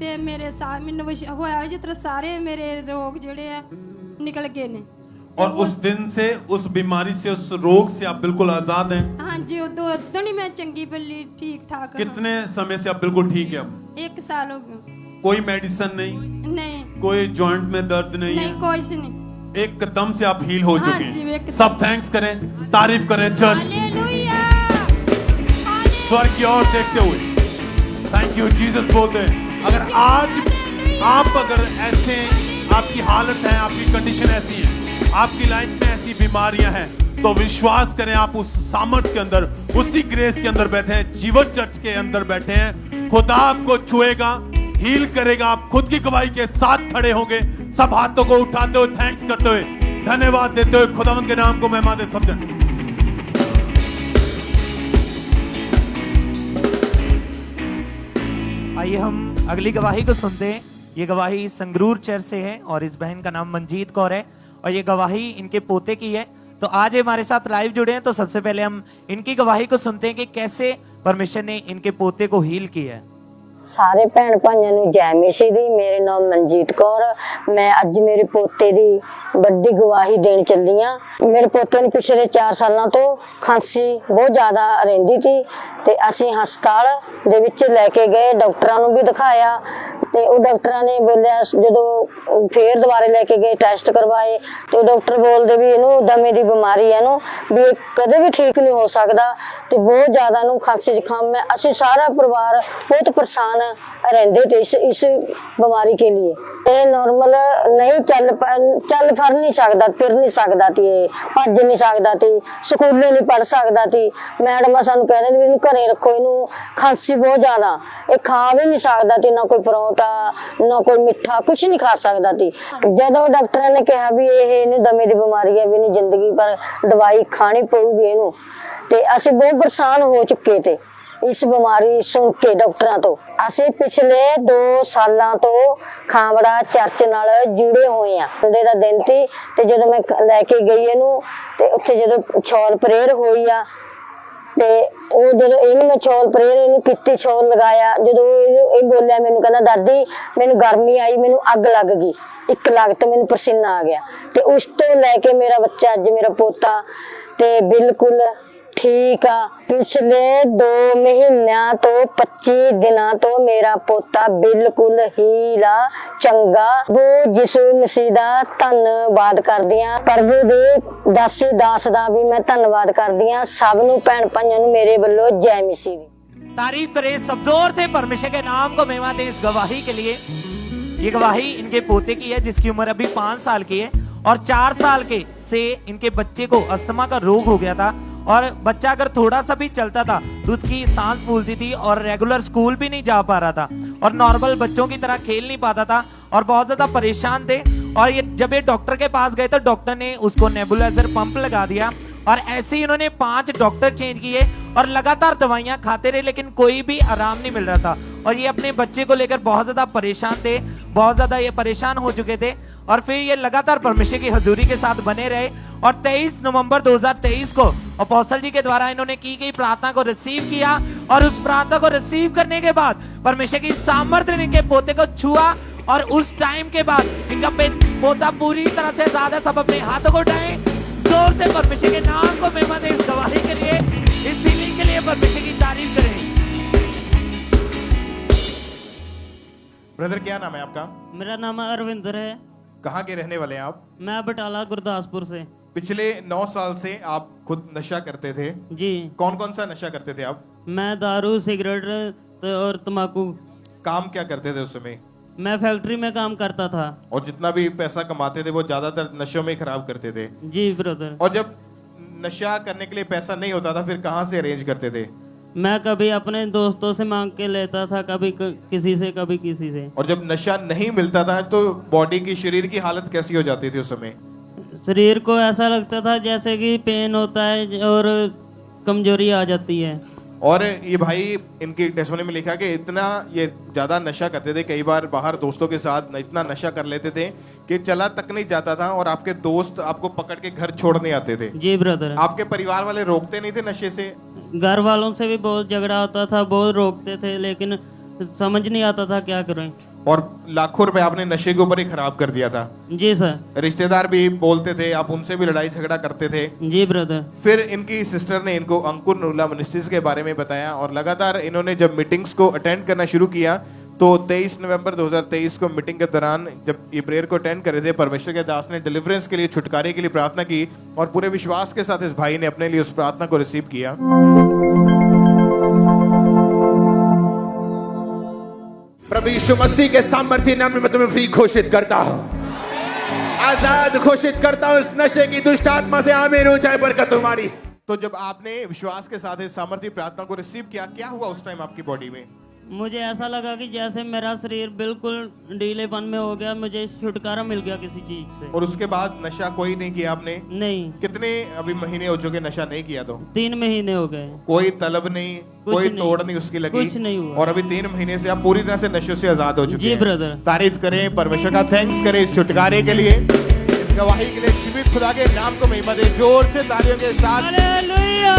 ਤੇ ਮੇਰੇ ਸਾਹ ਮੈਨੂੰ ਹੋਇਆ ਜਿਸ ਤਰ੍ਹਾਂ ਸਾਰੇ ਮੇਰੇ ਰੋਗ ਜਿਹੜੇ ਆ ਨਿਕਲ ਗਏ ਨੇ। और उस दिन से, उस बीमारी से, उस रोग से आप बिल्कुल आजाद हैं? ਹਾਂਜੀ ਉਦੋਂ ਹੀ ਮੈਂ ਚੰਗੀ ਭਲੀ ठीक ठाक। कितने समय से आप बिल्कुल ठीक है? अब 1 साल हो गया। कोई मेडिसिन नहीं, नहीं कोई जॉइंट में दर्द नहीं है, कुछ नहीं, एकदम से आप हील हो चुके जी, हैं। सब थैंक्स करें, तारीफ करें चर्च, स्वर्ग की ओर देखते हुए थैंक यू जीसस बोलते हैं। अगर आज आप ऐसे आपकी हालत है, आपकी कंडीशन ऐसी है, आपकी लाइफ में ऐसी बीमारियां हैं, तो विश्वास करें आप उस सामर्थ के अंदर, उसी ग्रेस के अंदर बैठे हैं, जीवन चर्च के अंदर बैठे हैं। खुदा आपको छुएगा, हील करेगा। आप खुद की गवाही के साथ खड़े होंगे, सब हाथों को उठाते हुए, थैंक्स करते हुए, धन्यवाद देते हुए खुदावंद के नाम को महिमा दे सब जन। आइए हम अगली गवाही को सुनते हैं। ये गवाही संगरूर चर्च से है और इस बहन का नाम मंजीत कौर है, और ये गवाही इनके पोते की है। तो आज ये हमारे साथ लाइव जुड़े हैं, तो सबसे पहले हम इनकी गवाही को सुनते हैं कि कैसे परमेश्वर ने इनके पोते को हील किया है। ਸਾਰੇ ਭੈਣ ਭਾਈਆਂ ਨੂੰ ਜੈ ਮਸੀਹ ਦੀ। ਮੇਰੇ ਨਾਮ ਮਨਜੀਤ ਕੌਰ, ਮੈਂ ਅੱਜ ਮੇਰੇ ਪੋਤੇ ਦੀ ਵੱਡੀ ਗਵਾਹੀ ਦੇਣ ਚੱਲੀ ਆ। ਮੇਰੇ ਪੋਤੇ ਨੂੰ ਪਿਛਲੇ 4 ਸਾਲਾਂ ਤੋਂ ਖਾਂਸੀ ਬਹੁਤ ਜ਼ਿਆਦਾ ਰਹਿੰਦੀ ਸੀ, ਤੇ ਅਸੀਂ ਹਸਪਤਾਲ ਦੇ ਵਿੱਚ ਲੈ ਕੇ ਗਏ, ਡਾਕਟਰਾਂ ਨੂੰ ਵੀ ਦਿਖਾਇਆ, ਤੇ ਉਹ ਡਾਕਟਰਾਂ ਨੇ ਬੋਲਿਆ, ਜਦੋਂ ਫੇਰ ਦੁਬਾਰੇ ਲੈ ਕੇ ਗਏ ਟੈਸਟ ਕਰਵਾਏ, ਤੇ ਉਹ ਡਾਕਟਰ ਬੋਲਦੇ ਵੀ ਇਹਨੂੰ ਦਮੇ ਦੀ ਬਿਮਾਰੀ ਹੈ, ਇਹਨੂੰ ਵੀ ਕਦੇ ਵੀ ਠੀਕ ਨਹੀਂ ਹੋ ਸਕਦਾ, ਤੇ ਬਹੁਤ ਜ਼ਿਆਦਾ ਨੂੰ ਖਾਂਸੀ ਜ਼ੁਕਾਮ ਹੈ। ਅਸੀਂ ਸਾਰਾ ਪਰਿਵਾਰ ਬਹੁਤ ਪਰੇशान रहते थे इस बीमारी के लिए। ये नॉर्मल नहीं चल फिर नहीं सकता, फिर नहीं सकता थी, भज नहीं सकता थी, स्कूल नहीं पढ़ सकता थी। मैडम सानू कहते भी इनू घरे रखो, इनू खांसी बहुत ज्यादा, ये खा भी नहीं सकता थी, ना कोई परोठा ना कोई मिठा, कुछ नहीं खा सकता थी। जदों डॉक्टर ने कहा भी ये इनू दमे की बीमारी है, भी इनू जिंदगी भर दवाई खानी पऊगी इनू, ते असीं बहुत परेशान हो चुके थे इस बीमारी सुन के डॉक्टरां तो। ਅਸੀਂ ਪਿਛਲੇ 2 ਸਾਲਾਂ ਤੋਂ ਖਾਂਵੜਾ ਚਰਚ ਨਾਲ ਜੁੜੇ ਹੋਏ ਆ। ਸੰਡੇ ਦਾ ਦਿਨ ਸੀ, ਤੇ ਜਦੋਂ ਮੈਂ ਲੈ ਕੇ ਗਈ ਇਹਨੂੰ, ਤੇ ਉੱਥੇ ਜਦੋਂ ਛੋਲ ਪ੍ਰੇਅਰ ਹੋਈ ਆ, ਤੇ ਉਹ ਜਦੋਂ ਇਹਨੂੰ ਮੈਂ ਛੋਲ ਪ੍ਰੇਅਰ ਇਹਨੂੰ ਕੀਤੀ, ਛੋਲ ਲਗਾਇਆ, ਜਦੋਂ ਇਹ ਬੋਲਿਆ, ਮੈਨੂੰ ਕਹਿੰਦਾ ਦਾਦੀ ਮੈਨੂੰ ਗਰਮੀ ਆਈ, ਮੈਨੂੰ ਅੱਗ ਲੱਗ ਗਈ, ਇੱਕ ਲਗਤ ਮੈਨੂੰ ਪਸੀਨਾ ਆ ਗਿਆ। ਤੇ ਉਸ ਤੋਂ ਲੈ ਕੇ ਮੇਰਾ ਬੱਚਾ ਅੱਜ ਮੇਰਾ ਪੋਤਾ ਤੇ ਬਿਲਕੁਲ ठीक आ। पिछले 2 महीनों तो 25 दिनों तो मेरा पोता बिल्कुल हीला चंगा। वो यीशु मसीह दा धन्नवाद करदी हां, प्रभु दे दासी दास दा भी मैं धन्नवाद करदी हां। सब नूं भैण भाइयां नूं मेरे वल्लों जय मसीह दी। तारीफ करें सब जोर से परमेश्वर के नाम को महिमा दें इस गवाही के लिए। ये गवाही इनके पोते की है, जिसकी उम्र अभी 5 साल की है, और 4 साल के से इनके बच्चे को अस्थमा का रोग हो गया था, और बच्चा अगर थोड़ा सा भी चलता था तो उसकी सांस फूलती थी, और रेगुलर स्कूल भी नहीं जा पा रहा था, और नॉर्मल बच्चों की तरह खेल नहीं पाता था, और बहुत ज़्यादा परेशान थे। और जब ये डॉक्टर के पास गए तो डॉक्टर ने उसको नेबुलाइजर पंप लगा दिया, और ऐसे ही इन्होंने 5 डॉक्टर चेंज किए और लगातार दवाइयाँ खाते रहे, लेकिन कोई भी आराम नहीं मिल रहा था, और ये अपने बच्चे को लेकर बहुत ज़्यादा परेशान थे। बहुत ज्यादा ये परेशान हो चुके थे और फिर ये लगातार परमेश्वर की हजूरी के साथ बने रहे और 23 नवंबर 2023 को अपोस्टल जी के द्वारा इन्होंने की गई प्रार्थना को रिसीव किया और उस प्रार्थना को रिसीव करने के बाद परमेश्वर की सामर्थ्य ने इनके पोते को छुआ और उस टाइम के बाद इनका पोता पूरी तरह से आजाद है। सब अपने हाथों को उठाएं, जोर से परमेश्वर के नाम को महिमा दें। इस गवाही के लिए, इस हीलिंग के लिए परमेश्वर की तारीफ करें। ब्रदर क्या नाम है आपका? मेरा नाम अरविंदर है। कहाँ के रहने वाले हैं आप? मैं बटाला गुरदासपुर से। पिछले 9 साल से आप खुद नशा करते थे जी। कौन कौन सा नशा करते थे आप? मैं दारू, सिगरेट और तम्बाकू। काम क्या करते थे उस समय? मैं फैक्ट्री में काम करता था। और जितना भी पैसा कमाते थे वो ज्यादातर नशों में खराब करते थे? जी ब्रदर। और जब नशा करने के लिए पैसा नहीं होता था फिर कहाँ से अरेंज करते थे? मैं कभी अपने दोस्तों से मांग के लेता था, कभी किसी से, कभी किसी से। और जब नशा नहीं मिलता था तो बॉडी की, शरीर की हालत कैसी हो जाती थी उस समय? शरीर को ऐसा लगता था जैसे कि पेन होता है और कमजोरी आ जाती है। और ये भाई इनकी टेस्टिमनी में लिखा कि इतना ये ज्यादा नशा करते थे, कई बार बाहर दोस्तों के साथ इतना नशा कर लेते थे कि चला तक नहीं जाता था और आपके दोस्त आपको पकड़ के घर छोड़ने आते थे। जी ब्रदर। आपके परिवार वाले रोकते नहीं थे नशे से? घर वालों से भी बहुत झगड़ा होता था, बहुत रोकते थे, लेकिन समझ नहीं आता था क्या करें। और लाखों रुपए आपने नशे के ऊपर ही खराब कर दिया था। जी सर। रिश्तेदार भी बोलते थे, आप उनसे भी लड़ाई झगड़ा करते थे? जी ब्रदर। फिर इनकी सिस्टर ने इनको अंकुर नरूला मिनिस्ट्रीज के बारे में बताया और लगातार इन्होंने जब मीटिंग्स को अटेंड करना शुरू किया तो 23 नवंबर 2023 को मीटिंग के दौरान जब ये प्रेयर को अटेंड कर रहे थे, परमेश्वर के दास ने डिलीवरेंस के लिए, छुटकारे के लिए प्रार्थना की और पूरे विश्वास के साथ इस भाई ने अपने लिए उस प्रार्थना को रिसीव किया। प्रभु यीशु मसीह के सामर्थ्य नाम में मैं तुम्हें फ्री घोषित करता हूं, आजाद घोषित करता हूं इस नशे की दुष्ट आत्मा से। आमीन। ऊंचाई बरकत तुम्हारी। तो जब आपने विश्वास के साथ इस सामर्थ्य प्रार्थना को रिसीव किया, क्या हुआ उस टाइम आपकी बॉडी में? मुझे ऐसा लगा कि जैसे मेरा शरीर बिल्कुल ढीलेपन में हो गया, मुझे छुटकारा मिल गया किसी चीज से। और उसके बाद नशा कोई नहीं किया आपने? नहीं। कितने अभी महीने हो चुके नशा नहीं किया? तो 3 महीने हो गए। कोई तलब नहीं, कोई तोड़ नहीं उसकी लगी? कुछ नहीं हुआ। और अभी 3 महीने से आप पूरी तरह से नशे से आजाद हो चुके जी हैं। ब्रदर। तारीफ करें, परमेश्वर का थैंक्स करें इस छुटकारे के लिए, इस गवाही के लिए। जीवित खुदा के नाम को महिमा दे, जोर से तालियों के साथ। हालेलुया।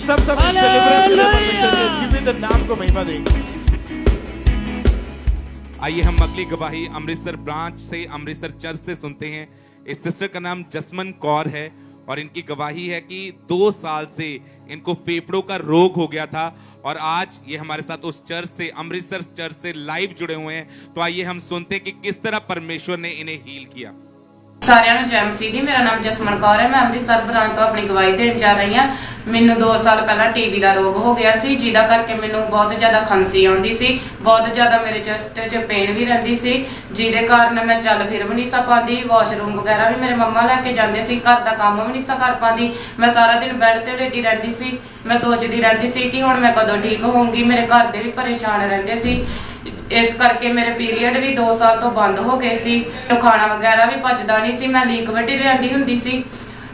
सब डिलीवरेंस के लिए परमेश्वर के जीवित नाम को महिमा दें। आइए हम अगली गवाही अमृतसर ब्रांच से, अमृतसर चर्च से सुनते हैं। इस सिस्टर का नाम जसमन कौर है और इनकी गवाही है कि 2 साल से इनको फेफड़ों का रोग हो गया था और आज ये हमारे साथ उस चर्च से, अमृतसर चर्च से लाइव जुड़े हुए हैं। तो आइए हम सुनते हैं कि किस तरह परमेश्वर ने इन्हें हील किया। ਸਾਰਿਆਂ ਨੂੰ ਜੈ ਮਸੀਹ ਦੀ। ਮੇਰਾ ਨਾਮ ਜਸਮਨ ਕੌਰ ਹੈ। ਮੈਂ ਅੰਮ੍ਰਿਤਸਰ ਬ੍ਰਾਂਚ ਤੋਂ ਆਪਣੀ ਗਵਾਹੀ ਦੇਣ ਜਾ ਰਹੀ ਹਾਂ। ਮੈਨੂੰ 2 ਸਾਲ ਪਹਿਲਾਂ ਟੀਬੀ ਦਾ ਰੋਗ ਹੋ ਗਿਆ ਸੀ, ਜਿਹਦਾ ਕਰਕੇ ਮੈਨੂੰ ਬਹੁਤ ਜ਼ਿਆਦਾ ਖਾਂਸੀ ਆਉਂਦੀ ਸੀ, ਬਹੁਤ ਜ਼ਿਆਦਾ ਮੇਰੇ ਚੈਸਟ 'ਚ ਪੇਨ ਵੀ ਰਹਿੰਦੀ ਸੀ, ਜਿਹਦੇ ਕਾਰਨ ਮੈਂ ਚੱਲ ਫਿਰ ਵੀ ਨਹੀਂ ਸਾ ਪਾਉਂਦੀ। ਵਾਸ਼ਰੂਮ ਵਗੈਰਾ ਵੀ ਮੇਰੇ ਮੰਮਾ ਲੈ ਕੇ ਜਾਂਦੇ ਸੀ, ਘਰ ਦਾ ਕੰਮ ਵੀ ਨਹੀਂ ਸਾ ਕਰ ਪਾਉਂਦੀ। ਮੈਂ ਸਾਰਾ ਦਿਨ ਬੈੱਡ ਤੇ ਲੇਟੀ ਰਹਿੰਦੀ ਸੀ। ਮੈਂ ਸੋਚਦੀ ਰਹਿੰਦੀ ਸੀ ਕਿ ਹੁਣ ਮੈਂ ਕਦੋਂ ਠੀਕ ਹੋਊਂਗੀ। ਮੇਰੇ ਘਰ ਦੇ ਵੀ ਪਰੇਸ਼ਾਨ ਰਹਿੰਦੇ ਸੀ, ਇਸ ਕਰਕੇ ਮੇਰੇ ਪੀਰੀਅਡ ਵੀ 2 ਸਾਲ ਤੋਂ ਬੰਦ ਹੋ ਗਏ ਸੀ। ਖਾਣਾ ਵਗੈਰਾ ਵੀ ਪਚਦਾ ਨਹੀਂ ਸੀ, ਮੈਂ ਲਿਕਵਿਡ ਹੀ ਲੈਂਦੀ ਹੁੰਦੀ ਸੀ,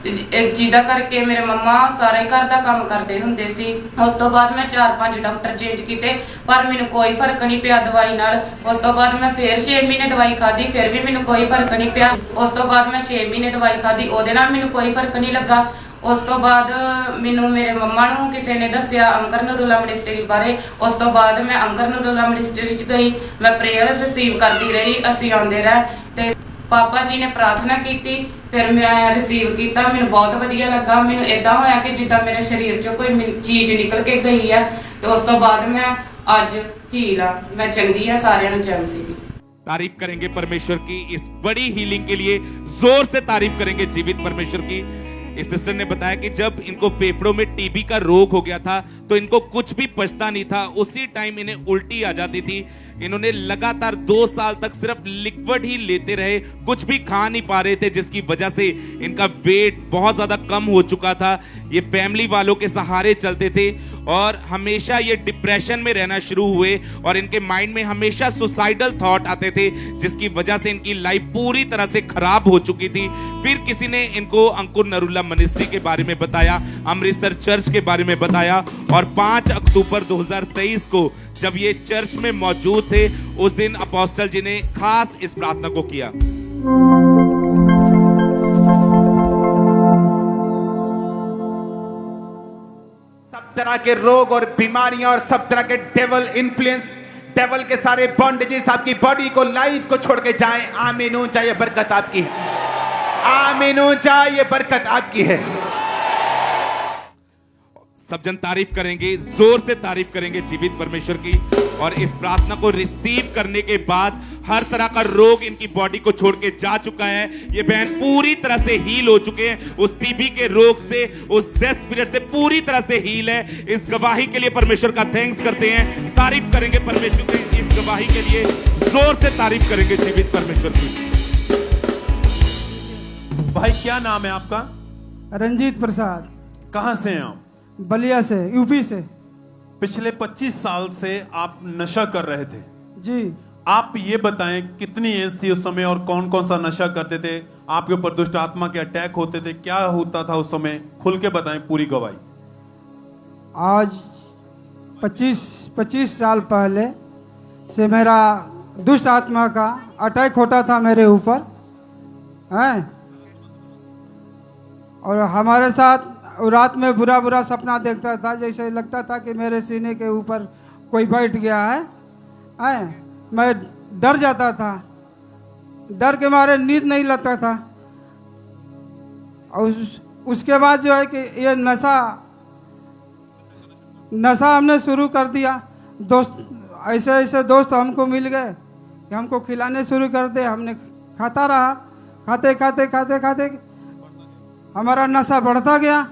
ਜਿਹਦਾ ਕਰਕੇ ਮੇਰੇ ਮੰਮਾ ਸਾਰੇ ਘਰ ਦਾ ਕੰਮ ਕਰਦੇ ਹੁੰਦੇ ਸੀ। ਉਸ ਤੋਂ ਬਾਅਦ ਮੈਂ 4-5 ਡਾਕਟਰ ਚੇਂਜ ਕੀਤੇ ਪਰ ਮੈਨੂੰ ਕੋਈ ਫਰਕ ਨਹੀਂ ਪਿਆ ਦਵਾਈ ਨਾਲ। ਉਸ ਤੋਂ ਬਾਅਦ ਮੈਂ ਫਿਰ 6 ਮਹੀਨੇ ਦਵਾਈ ਖਾਧੀ, ਫਿਰ ਵੀ ਮੈਨੂੰ ਕੋਈ ਫਰਕ ਨਹੀਂ ਪਿਆ। ਉਸ ਤੋਂ ਬਾਅਦ ਮੈਂ 6 ਮਹੀਨੇ ਦਵਾਈ ਖਾਧੀ, ਉਹਦੇ ਨਾਲ ਮੈਨੂੰ ਕੋਈ ਫਰਕ ਨਹੀਂ ਲੱਗਾ। ਉਸ ਤੋਂ ਬਾਅਦ ਮੈਨੂੰ ਮੇਰੇ ਮੰਮਾ ਨੂੰ ਕਿਸੇ ਨੇ ਦੱਸਿਆ ਅੰਕਰ ਨਰੂਲਾ ਮਿਨਿਸਟਰੀ ਬਾਰੇ। ਉਸ ਤੋਂ ਬਾਅਦ ਮੈਂ ਅੰਕਰ ਨਰੂਲਾ ਮਿਨਿਸਟਰੀ 'ਚ ਗਈ, ਮੈਂ ਪ੍ਰੇਅਰ ਰਿਸੀਵ ਕਰਦੀ ਰਹੀ, ਅਸੀਂ ਆਉਂਦੇ ਰਹੇ ਤੇ ਪਾਪਾ ਜੀ ਨੇ ਪ੍ਰਾਰਥਨਾ ਕੀਤੀ, ਫਿਰ ਮੈਂ ਰਿਸੀਵ ਕੀਤਾ। ਮੈਨੂੰ ਬਹੁਤ ਵਧੀਆ ਲੱਗਾ। ਮੈਨੂੰ ਇਦਾਂ ਹੋਇਆ ਕਿ ਜਿੱਦਾਂ ਮੇਰੇ ਸਰੀਰ 'ਚੋਂ ਕੋਈ ਚੀਜ਼ ਨਿਕਲ ਕੇ ਗਈ ਹੈ ਤੇ ਉਸ ਤੋਂ ਬਾਅਦ ਮੈਂ ਅੱਜ ਹੀਲ ਆ, ਮੈਂ ਚੰਗੀ ਆ। ਸਾਰਿਆਂ ਨੂੰ ਜੈ ਮਸੀਹ ਦੀ। तारीफ करेंगे परमेश्वर की इस बड़ी हीलिंग के लिए, जोर से तारीफ करेंगे जीवित परमेश्वर की। इस सिस्टर ने बताया कि जब इनको फेफड़ों में टीबी का रोग हो गया था तो इनको कुछ भी पचता नहीं था, उसी टाइम इन्हें उल्टी आ जाती थी। इन्होंने लगातार 2 साल तक सिर्फ लिक्विड ही लेते रहे, कुछ भी खा नहीं पा रहे थे, जिसकी वजह से इनका वेट बहुत ज्यादा कम हो चुका था। ये फैमिली वालों के सहारे चलते थे और हमेशा ये डिप्रेशन में रहना शुरू हुए और इनके माइंड में हमेशा सुसाइडल थॉट आते थे, जिसकी वजह से इनकी लाइफ पूरी तरह से खराब हो चुकी थी। फिर किसी ने इनको अंकुर नरूला मिनिस्ट्री के बारे में बताया, अमृतसर चर्च के बारे में बताया और 5 अक्टूबर 2023 को जब ये चर्च में मौजूद थे, उस दिन अपोस्टल जी ने खास इस प्रार्थना को किया। सब तरह के रोग और बीमारियां और सब तरह के डेवल इन्फ्लुएंस, डेवल के सारे बॉन्डेजेस आपकी बॉडी को, लाइफ को छोड़ के जाएं। आमीन हो जाए, बरकत आपकी है। आमीन हो जाए, ये बरकत आपकी है। सब जन तारीफ करेंगे, जोर से तारीफ करेंगे जीवित परमेश्वर की। और इस प्रार्थना को रिसीव करने के बाद हर तरह का रोग इनकी बॉडी को छोड़ के जा चुका है। ये बहन पूरी तरह से हील हो चुके हैं, उस टीबी के रोग से, उस डेथ स्पिरिट से पूरी तरह से हील है। इस गवाही के लिए परमेश्वर का थैंक्स करते हैं, तारीफ करेंगे परमेश्वर की इस गवाही के लिए, जोर से तारीफ करेंगे जीवित परमेश्वर की। भाई क्या नाम है आपका? रंजीत प्रसाद। कहां से हैं आप? बलिया से, यूपी से। पिछले 25 साल से आप नशा कर रहे थे जी। आप ये बताएं कितनी एज थी उस समय और कौन कौन सा नशा करते थे? आपके ऊपर दुष्ट आत्मा के अटैक होते थे, क्या होता था उस समय? खुल के बताएं पूरी गवाही। आज 25 साल पहले से मेरा दुष्ट आत्मा का अटैक होता था मेरे ऊपर, हैं? और हमारे साथ रात में बुरा बुरा सपना देखता था, जैसे लगता था कि मेरे सीने के ऊपर कोई बैठ गया है। मैं डर जाता था, डर के मारे नींद नहीं लगता था। और उसके बाद जो है कि ये नशा हमने शुरू कर दिया। दोस्त ऐसे ऐसे दोस्त हमको मिल गए कि हमको खिलाने शुरू कर दे। हमने खाता रहा, खाते खाते खाते खाते हमारा नशा बढ़ता गया।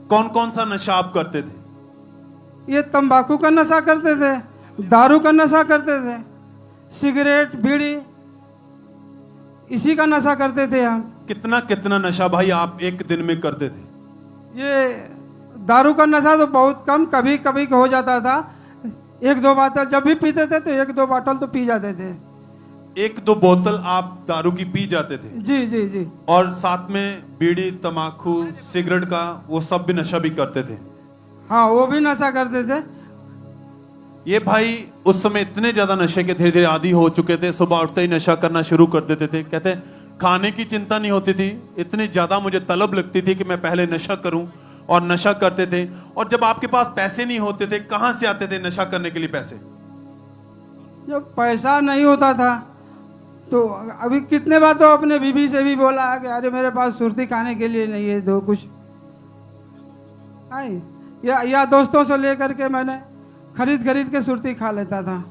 कौन कौन सा नशा आप करते थे? ये तंबाकू का नशा करते थे, दारू का नशा करते थे, सिगरेट, बीड़ी, इसी का नशा करते थे हम। कितना कितना नशा भाई आप एक दिन में करते थे? ये दारू का नशा तो बहुत कम, कभी कभी हो जाता था। 1-2 बोतल जब भी पीते थे तो 1-2 बोतल तो पी जाते थे। 1-2 बोतल आप दारू की पी जाते थे? जी जी जी। और साथ में बीड़ी, तम्बाकू, सिगरेट का वो सब भी नशा भी करते थे? हाँ, वो भी नशा करते थे। ये भाई उस समय इतने ज्यादा नशे के धीरे धीरे आदी हो चुके थे, सुबह उठते ही नशा करना शुरू कर देते थे। कहते खाने की चिंता नहीं होती थी, इतनी ज्यादा मुझे तलब लगती थी कि मैं पहले नशा करूं, और नशा करते थे। और जब आपके पास पैसे नहीं होते थे, कहां से आते थे नशा करने के लिए पैसे? जब पैसा नहीं होता था तो अभी कितने बार तो अपने बीबी से भी बोला है कि अरे मेरे पास सुर्ती खाने के लिए नहीं है, दो कुछ। या दोस्तों से लेकर के मैंने खरीद के सुर्ती खा लेता था।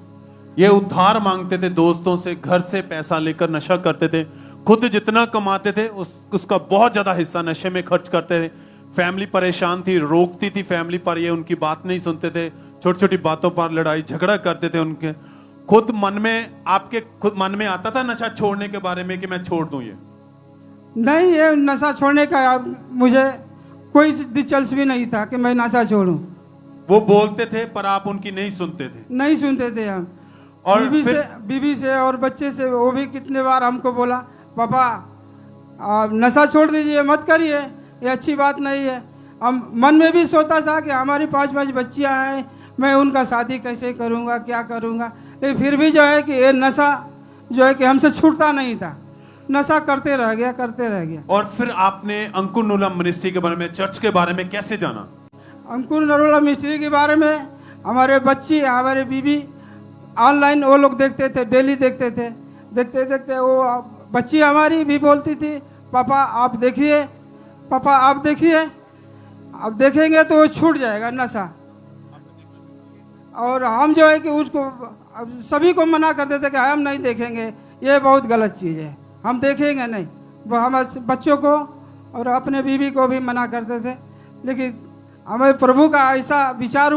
ये उधार मांगते थे दोस्तों से, घर से पैसा लेकर नशा करते थे। खुद जितना कमाते थे उसका बहुत ज्यादा हिस्सा नशे में खर्च करते थे। फैमिली परेशान थी, रोकती थी फैमिली पर, ये उनकी बात नहीं सुनते थे। छोटी छोटी बातों पर लड़ाई झगड़ा करते थे उनके। खुद मन में आता था नशा छोड़ने के बारे में कि मैं छोड़ दूं? ये नहीं, ये नशा छोड़ने का मुझे कोई दिलचस्पी नहीं था कि मैं नशा छोड़ूं। वो बोलते थे पर आप उनकी नहीं सुनते थे? नहीं सुनते थे हम। और बीबी से और बच्चे से वो भी कितने बार हमको बोला, पापा नशा छोड़ दीजिए, मत करिए, ये अच्छी बात नहीं है। हम मन में भी सोचता था कि हमारी 5 बच्चियां हैं, मैं उनका शादी कैसे करूंगा, क्या करूंगा। लेकिन फिर भी जो है कि ये नशा जो है कि हमसे छूटता नहीं था, नशा करते रह गया। और फिर आपने अंकुर नूला मिनिस्ट्री के बारे में, चर्च के बारे में कैसे जाना? अंकुर नरोला मिस्ट्री के बारे में हमारे बच्ची, हमारे बीबी ऑनलाइन वो लोग देखते थे, डेली देखते थे। देखते वो बच्ची हमारी भी बोलती थी, पापा आप देखिए, पापा आप देखिए, अब देखेंगे तो वो छूट जाएगा नशा। और हम जो है कि उसको सभी को मना करते थे कि हम नहीं देखेंगे, ये बहुत गलत चीज़ है, हम देखेंगे नहीं। वो हम बच्चों को और अपने बीवी को भी मना करते थे। लेकिन हमें प्रभु का ऐसा विचार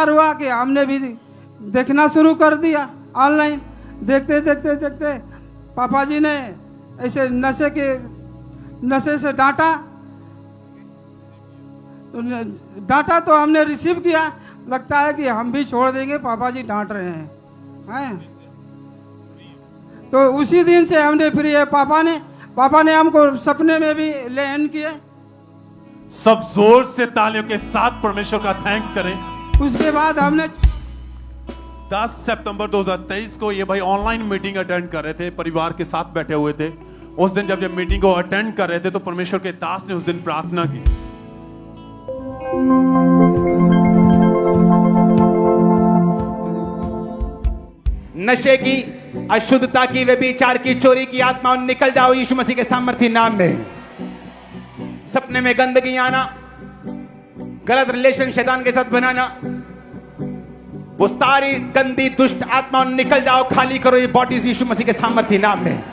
हुआ कि हमने भी देखना शुरू कर दिया ऑनलाइन। देखते पापा जी ने ऐसे नशे से डांटा तो हमने रिसीव किया। लगता है कि हम भी छोड़ देंगे, पापा जी डांट रहे हैं। तो उसी दिन से हमने फिर ये पापा ने हमको सपने में भी ले किए। सब जोर से तालियों के साथ परमेश्वर का थैंक्स करें। उसके बाद हमने 10 सितंबर 2023 को ये भाई ऑनलाइन मीटिंग अटेंड कर रहे थे, परिवार के साथ बैठे हुए थे। उस दिन जब मीटिंग को अटेंड कर रहे थे तो परमेश्वर के दास ने उस दिन प्रार्थना की। नशे की, अशुद्धता की, व्यभिचार की, चोरी की आत्मा निकल जाओ यीशु मसीह के सामर्थ्य नाम में। सपने में गंदगी आना, गलत रिलेशन शैतान के साथ बनाना, वो सारी गंदी दुष्ट आत्मा निकल जाओ, खाली करो ये बॉडीज यीशु मसीह के सामर्थ्य नाम में।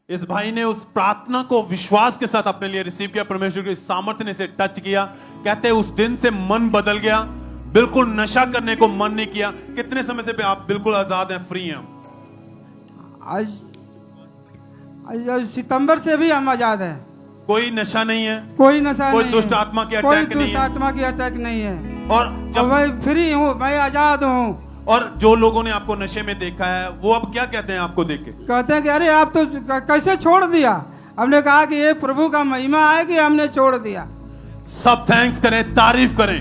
इस भाई ने उस प्रार्थना को विश्वास के साथ अपने लिए रिसीव किया, परमेश्वर के सामर्थ्य ने से टच किया। कहते हैं उस दिन से मन बदल गया, बिल्कुल नशा करने को मन नहीं किया। कितने समय से आप बिल्कुल आजाद हैं, फ्री हैं? आज सितंबर से भी हम आजाद हैं। कोई नशा नहीं है, कोई नशा कोई नहीं दुष्ट है, आत्मा की कोई अटैक नहीं दुष्ट है। आत्मा की अटैक नहीं है। और जब मैं फ्री हूँ, मैं आजाद हूँ। और जो लोगों ने आपको नशे में देखा है वो अब क्या कहते हैं आपको देख के? कहते हैं कि अरे आप तो कैसे छोड़ दिया? हमने कहा कि ये प्रभु का महिमा है कि हमने छोड़ दिया। सब थैंक्स करें, तारीफ करें,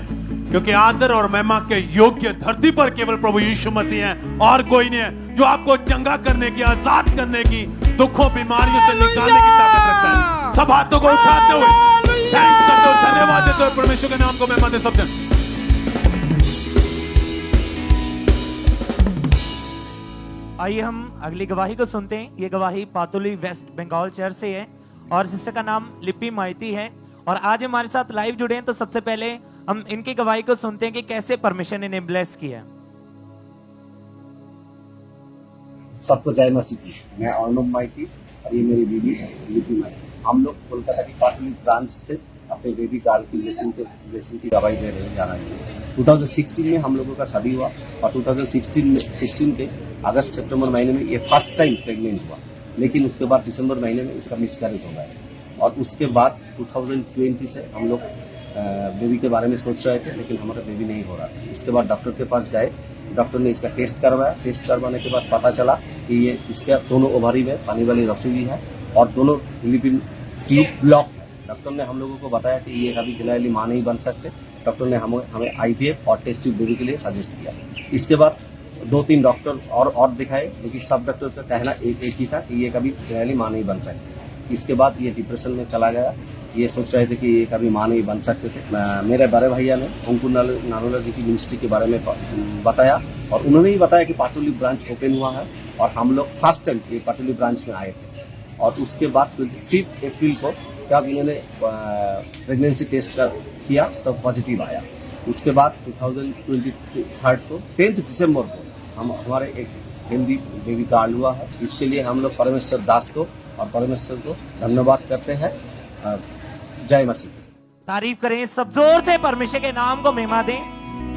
क्योंकि आदर और महिमा के योग्य धरती पर केवल प्रभु यीशु मसीह हैं और कोई नहीं है जो आपको चंगा करने की, आजाद करने की, दुखों बीमारियों से निकालने की ताकत रखता है। सब हाथों को उठाते हुए थैंक्स करते हुए, धन्यवाद देते हुए परमेश्वर के नाम को महिमा दे सब जन। आइए हम अगली गवाही को सुनते हैं। ये गवाही पातुली वेस्ट बंगाल चर्च से है और सिस्टर का नाम लिपि माइती है और आज हमारे साथ लाइव जुड़े हैं। तो सबसे पहले हम इनकी गवाही को सुनते हैं कि कैसे परमेश्वर ने इन्हें ब्लेस किया। सबको जय मसीह की। मैं अर्नब माइती और ये मेरी बीवी है लिपि माइती। हम लोग कोलकाता की पातुली ब्रांच से अपने बेबी गर्ल की ब्लेसिंग की गवाही दे रहे हैं जाना है। 2016 में हम लोगों का शादी हुआ और 2016 के अगस्त सितंबर महीने में ये फर्स्ट टाइम प्रेग्नेंट हुआ, लेकिन उसके बाद दिसंबर महीने में इसका मिसकैरेज हो गया और उसके बाद 2020 से हम लोग बेबी के बारे में सोच रहे थे, लेकिन हमारा बेबी नहीं हो रहा था। इसके बाद डॉक्टर के पास गए, डॉक्टर ने इसका टेस्ट करवाया। टेस्ट करवाने के बाद पता चला कि ये इसके दोनों ओवरी में पानी वाली रस्सी भी है और दोनों फिलिपिन ट्यूब ब्लॉक है। डॉक्टर ने हम लोगों को बताया कि ये कभी जनरली माँ नहीं बन सकते। डॉक्टर ने हमें IVF और टेस्ट ट्यूब बेबी के लिए सजेस्ट किया। इसके बाद 2-3 डॉक्टर और दिखाए, लेकिन सब डॉक्टर का कहना एक ही था कि ये कभी जनरली माँ नहीं बन सकते। इसके बाद ये डिप्रेशन में चला गया। ये सोच रहे थे कि ये कभी माँ नहीं बन सकते थे। मेरे बड़े भैया ने अंकुर नारोला जी की मिनिस्ट्री के बारे में बताया और उन्होंने ही बताया कि पाटुली ब्रांच ओपन हुआ है और हम लोग फर्स्ट टाइम ये पाटुली ब्रांच में आए थे। और उसके बाद 25 अप्रैल को जब इन्होंने प्रेगनेंसी टेस्ट किया तो पॉजिटिव आया। उसके बाद 2023 को 10 दिसंबर को हमारे एक हिंदी बेबी गर्ल हुआ है। इसके लिए हम लोग परमेश्वर दास को और परमेश्वर को धन्यवाद करते हैं। जय मसीह। तारीफ करें, सब जोर से परमेश्वर के नाम को महिमा दें।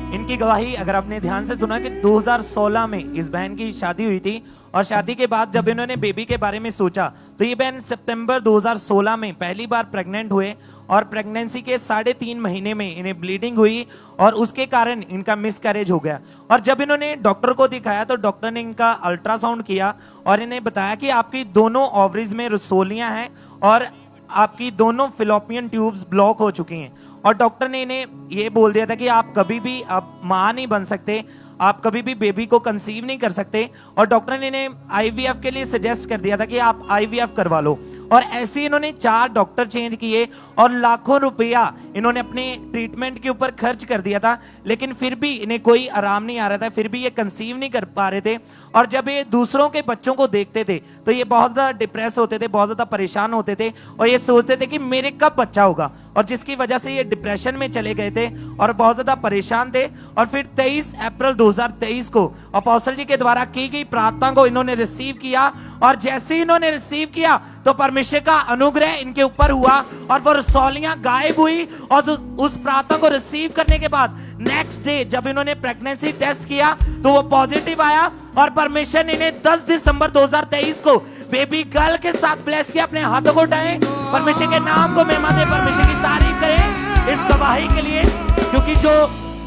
इनकी गवाही अगर आपने ध्यान से सुना कि 2016 में इस बहन की शादी हुई थी और शादी के बाद जब इन्होंने बेबी के बारे में सोचा तो ये बहन सितंबर 2016 में पहली बार प्रेग्नेंट हुए और प्रेगनेंसी के 3.5 महीने में इन्हें ब्लीडिंग हुई और उसके कारण इनका मिसकैरेज हो गया। और जब इन्होंने डॉक्टर को दिखाया तो डॉक्टर ने इनका अल्ट्रासाउंड किया और इन्हें बताया कि आपकी दोनों ओवरीज में रसोलियां हैं और आपकी दोनों फिलोपियन ट्यूब्स ब्लॉक हो चुकी हैं। और डॉक्टर ने इन्हें ये बोल दिया था कि आप कभी भी अब माँ नहीं बन सकते, आप कभी भी बेबी को कंसीव नहीं कर सकते। और डॉक्टर ने इन्हें IVF के लिए सजेस्ट कर दिया था कि आप IVF करवा लो। और ऐसे इन्होंने 4 डॉक्टर चेंज किए और लाखों रुपया इन्होंने अपने ट्रीटमेंट के ऊपर खर्च कर दिया था, लेकिन फिर भी इन्हें कोई आराम नहीं आ रहा था, फिर भी ये कंसीव नहीं कर पा रहे थे। और जब ये दूसरों के बच्चों को देखते थे तो ये बहुत ज्यादा डिप्रेस होते थे, बहुत ज्यादा परेशान होते थे और ये सोचते थे कि मेरे कब बच्चा होगा, और जिसकी वजह से ये डिप्रेशन में चले गए थे और बहुत ज्यादा परेशान थे। और फिर 23 अप्रैल 2023 को अपोस्टल जी के द्वारा की गई प्रार्थना को इन्होंने रिसीव किया और जैसे ही इन्होंने रिसीव किया तो परमेश्वर का अनुग्रह इनके ऊपर हुआ और वो रसौलियां गायब हुई। और उस प्रार्थना को रिसीव करने के बाद नेक्स्ट डे जब इन्होंने प्रेगनेंसी टेस्ट किया तो वो पॉजिटिव आया और परमेश्वर ने इन्हें 10 दिसंबर 2023 को बेबी गर्ल के साथ ब्लेस किया। अपने हाथों को उठाएं, परमेश्वर के नाम को महिमा दें, परमेश्वर की तारीफ करें इस गवाही के लिए, क्योंकि जो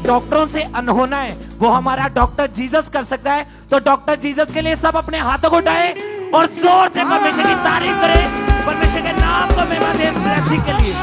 डॉक्टरों से अनहोना है वो हमारा डॉक्टर जीसस कर सकता है। तो डॉक्टर जीसस के लिए सब अपने हाथों को उठाएं और जोर से परमेश्वर की तारीफ करें, परमेश्वर के नाम को महिमा दें ब्लेसिंग के लिए।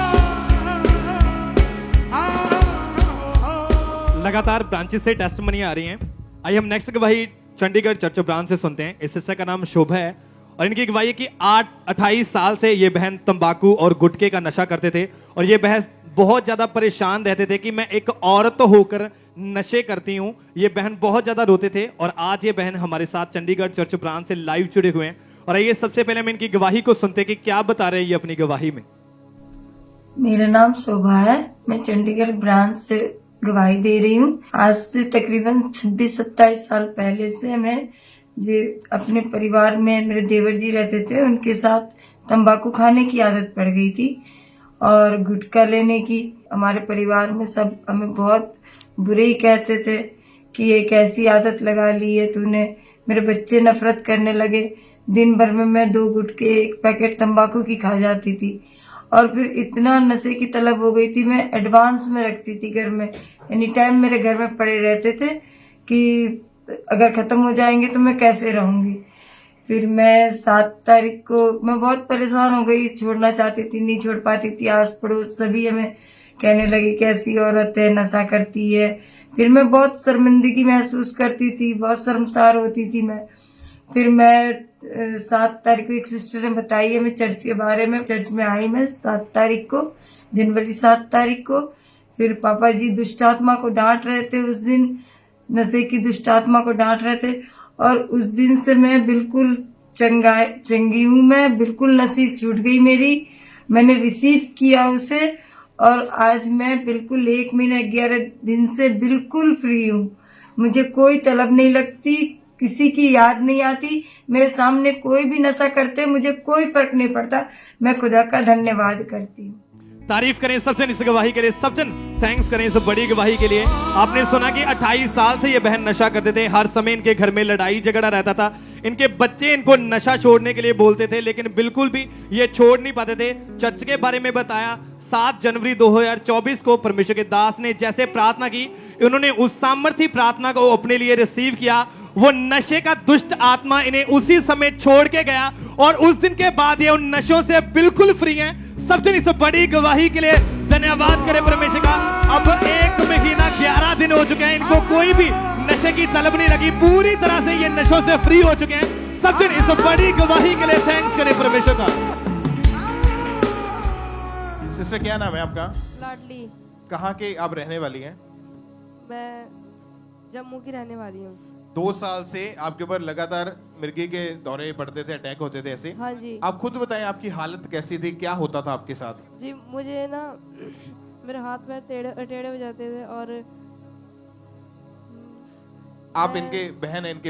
लगातार ब्रांचेस से टेस्टमनी आ रही हैं। आइए हम नेक्स्ट गवाही चंडीगढ़ चर्च ब्रांच से सुनते हैं। इस सिस्टर का नाम शोभा है और इनकी गवाही है कि 28 साल से ये बहन तंबाकू और गुटखे का नशा करते थे और ये बहन बहुत ज्यादा परेशान रहते थे कि मैं एक औरत तो होकर नशे करती हूँ। ये बहन बहुत ज्यादा रोते थे और आज ये बहन हमारे साथ चंडीगढ़ चर्च ब्रांच से लाइव जुड़े हुए हैं। और आइए सबसे पहले हम इनकी गवाही को सुनते कि क्या बता रहे हैं ये अपनी गवाही में। मेरा नाम शोभा है, मैं चंडीगढ़ ब्रांच से गवाही दे रही हूँ। आज से तकरीबन 26-27 साल पहले से मैं जो अपने परिवार में मेरे देवर जी रहते थे उनके साथ तंबाकू खाने की आदत पड़ गई थी और गुटखा लेने की। हमारे परिवार में सब हमें बहुत बुरे ही कहते थे कि एक ऐसी आदत लगा ली है तूने। मेरे बच्चे नफरत करने लगे। दिन भर में मैं 2 गुटखे 1 पैकेट तंबाकू की खा जाती थी और फिर इतना नशे की तलब हो गई थी, मैं एडवांस में रखती थी घर में। एनी टाइम मेरे घर में पड़े रहते थे कि अगर ख़त्म हो जाएंगे तो मैं कैसे रहूँगी। फिर मैं 7 तारीख को मैं बहुत परेशान हो गई, छोड़ना चाहती थी, नहीं छोड़ पाती थी। आस पड़ोस सभी हमें कहने लगे कैसी औरत है, नशा करती है। फिर मैं बहुत शर्मिंदगी महसूस करती थी, बहुत शर्मसार होती थी मैं। फिर मैं 7 तारीख को एक सिस्टर ने बताई है मैं चर्च के बारे में, चर्च में आई मैं 7 तारीख को, जनवरी 7 तारीख को। फिर पापा जी दुष्ट आत्मा को डांट रहे थे उस दिन, नशे की दुष्ट आत्मा को डांट रहे थे और उस दिन से मैं बिल्कुल चंगी हूँ। मैं बिल्कुल नशे छूट गई मेरी, मैंने रिसीव किया उसे और आज मैं बिल्कुल 1 महीना 11 दिन से बिल्कुल फ्री हूँ। मुझे कोई तलब नहीं लगती, किसी की याद नहीं आती। मेरे सामने कोई भी नशा करते मुझे कोई फर्क नहीं पड़ता। मैं खुदा का धन्यवाद करती हूँ। तारीफ करें सब जन इस गवाही के लिए, सब जन थैंक्स करें इस बड़ी गवाही के लिए। आपने सुना कि 28 साल से ये बहन नशा करते थे, हर समय इनके घर में लड़ाई झगड़ा रहता था। इनके बच्चे इनको नशा छोड़ने के लिए बोलते थे लेकिन बिल्कुल भी ये छोड़ नहीं पाते थे। चर्च के बारे में बताया 7 जनवरी 2024 को परमेश्वर के दास ने जैसे प्रार्थना की, उन्होंने उस सामर्थी प्रार्थना को अपने लिए रिसीव किया। वो नशे का दुष्ट आत्मा इन्हें उसी समय छोड़ के गया और उस दिन के बाद ये उन नशों से बिल्कुल फ्री हैं। सब जन इस बड़ी गवाही के लिए धन्यवाद करें परमेश्वर का। अब 1 महीना 11 दिन हो चुके हैं, इनको कोई भी नशे की तलब नहीं लगी, पूरी तरह से ये नशों से फ्री हो चुके हैं। सब जन इस बड़ी गवाही के लिए थैंक्स करें परमेश्वर का। सिस्टर क्या नाम है आपका? लाडली। कहाँ के आप रहने वाली हैं? मैं जम्मू की रहने वाली हूँ। 2 साल से आपके ऊपर लगातार मिर्गी के दौरे पड़ते थे, अटैक होते थे ऐसे। हाँ जी। आप खुद बताएं आपकी हालत कैसी थी, क्या होता था आपके साथ? जी मुझे ना मेरे हाथ पैर टेढ़े हो जाते थे और आप इनके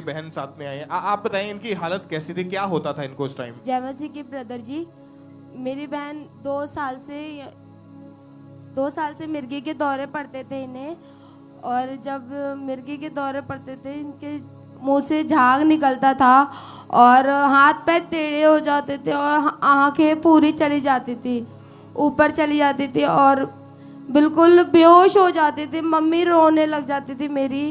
बहन साथ में आए हैं। आप बताएं इनकी हालत कैसी थी, क्या होता था इनको उस टाइम? जय मसीह की ब्रदर जी, मेरी बहन 2 साल से मिर्गी के दौरे पड़ते थे इन्हें और जब मिर्गी के दौरे पड़ते थे इनके मुंह से झाग निकलता था और हाथ पैर टेढ़े हो जाते थे और आंखें पूरी चली जाती थी, ऊपर चली जाती थी और बिल्कुल बेहोश हो जाते थे। मम्मी रोने लग जाती थी मेरी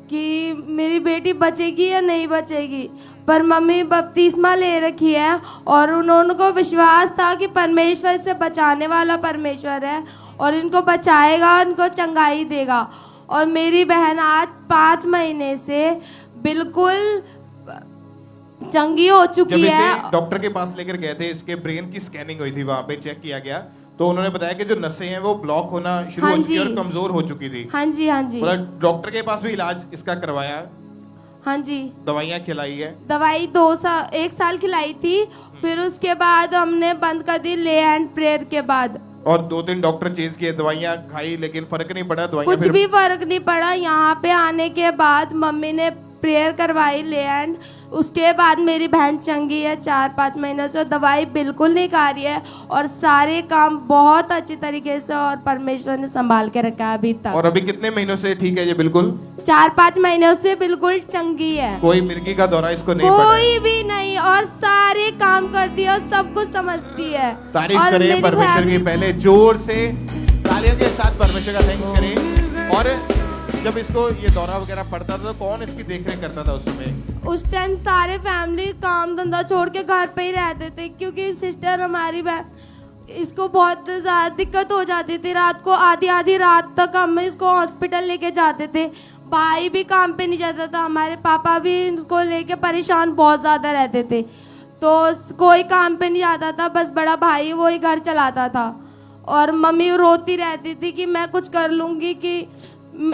कि मेरी बेटी बचेगी या नहीं बचेगी, पर मम्मी बपतिस्मा ले रखी है और उनको विश्वास था कि परमेश्वर से बचाने वाला परमेश्वर है और इनको बचाएगा और इनको चंगाई देगा। और मेरी बहन आज 5 महीने से बिल्कुल चंगी हो चुकी है। डॉक्टर के पास लेकर गए थे, इसके ब्रेन की स्कैनिंग हुई थी, वहाँ पे चेक किया गया तो उन्होंने बताया कि जो नसें हैं वो ब्लॉक होना शुरू हो चुकी और कमजोर हो चुकी थी। हाँ जी हाँ जी। मतलब डॉक्टर के पास भी इलाज इसका करवाया? हाँ जी। दवाइयाँ खिलाई है? दवाई 1 साल खिलाई थी, फिर उसके बाद हमने बंद कर दी ले एंड प्रेयर के बाद। और 2-3 डॉक्टर चेंज किए, दवाइयाँ खाई लेकिन फर्क नहीं पड़ा। दवाइयाँ कुछ भी फर्क नहीं पड़ा। यहाँ पे आने के बाद मम्मी ने प्रेयर करवाई ले एंड, उसके बाद मेरी बहन चंगी है 4-5 महीनों से, दवाई बिल्कुल नहीं खा रही है और सारे काम बहुत अच्छी तरीके से और परमेश्वर ने संभाल के रखा है अभी तक। और अभी कितने महीनों से ठीक है ये? बिल्कुल 4-5 महीनों से बिल्कुल चंगी है, कोई मिर्गी का दौरा इसको नहीं पड़ा, कोई भी नहीं और सारे काम करती है और सब कुछ समझती है। तारीफ करें परमेश्वर की, पहले जोर से तालियों के साथ परमेश्वर का थैंक्स करें। और जब इसको ये दौरा वगैरह पड़ता था तो कौन इसकी देखरेख करता था उस समय? उस टाइम सारे फैमिली काम धंधा छोड़ के घर पे ही रहते थे क्योंकि सिस्टर हमारी बहन इसको बहुत ज़्यादा दिक्कत हो जाती थी। रात को आधी आधी रात तक हम इसको हॉस्पिटल लेके जाते थे। भाई भी काम पे नहीं जाता था, हमारे पापा भी इसको लेके परेशान बहुत ज़्यादा रहते थे। तो कोई काम पे नहीं जाता था, बस बड़ा भाई वो ही घर चलाता था। और मम्मी रोती रहती थी कि मैं कुछ कर लूँगी, कि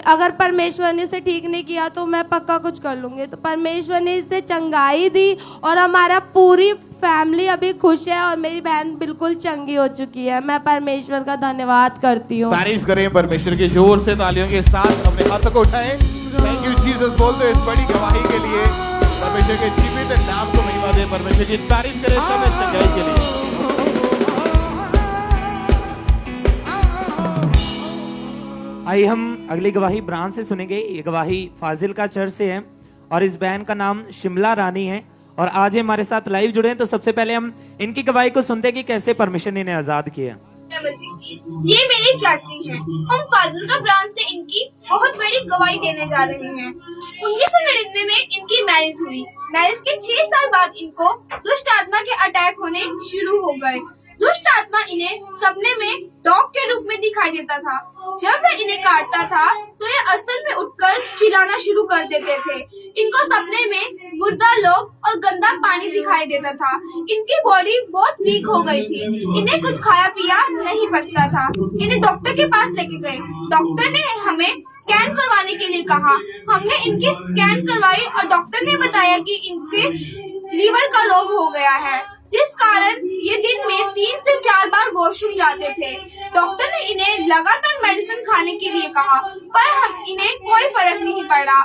अगर परमेश्वर ने इसे ठीक नहीं किया तो मैं पक्का कुछ कर लूँगी। तो परमेश्वर ने इसे चंगाई दी और हमारा पूरी फैमिली अभी खुश है और मेरी बहन बिल्कुल चंगी हो चुकी है। मैं परमेश्वर का धन्यवाद करती हूँ। तारीफ करें परमेश्वर की जोर से तालियों के साथ, अपने हाथों को उठाएं। थैंक यू जीसस बोल दो इस बड़ी गवाही के लिए। परमेश्वर के जीवित नाम को महिमा दे, परमेश्वर की तारीफ करें सब इस चंगाई के लिए। आइए हम अगली गवाही ब्रांच से सुनेंगे। ये गवाही फाजिलका चर्च से है और इस बहन का नाम शिमला रानी है और आज ये हमारे साथ लाइव जुड़े हैं। तो सबसे पहले हम इनकी गवाही को सुनते हैं कि कैसे परमेश्वर ने इन्हें आजाद किया। ये मेरी चाची हैं। हम फाजिलका ब्रांच से इनकी बहुत बड़ी गवाही देने जा रहे हैं। 1999 में इनकी मैरिज हुई। मैरिज के 6 साल बाद इनको दुष्ट आत्मा के अटैक होने शुरू हो गए। दुष्ट आत्मा इन्हें सपने में डॉग के रूप में दिखाई देता था। जब वह इन्हें काटता था तो ये असल में उठकर चिल्लाना शुरू कर देते थे। इनको सपने में मुर्दा लोग और गंदा पानी दिखाई देता था। इनकी बॉडी बहुत वीक हो गई थी। इन्हें कुछ खाया पिया नहीं पचता था। इन्हें डॉक्टर के पास लेके गए। डॉक्टर ने हमें स्कैन करवाने के लिए कहा। हमने इनकी स्कैन करवाई और डॉक्टर ने बताया कि इनके लीवर का रोग हो गया है, जिस कारण ये दिन में 3 से 4 बार वॉशरूम जाते थे। डॉक्टर ने इन्हें लगातार मेडिसिन खाने के लिए कहा, पर इन्हें कोई फर्क नहीं पड़ा।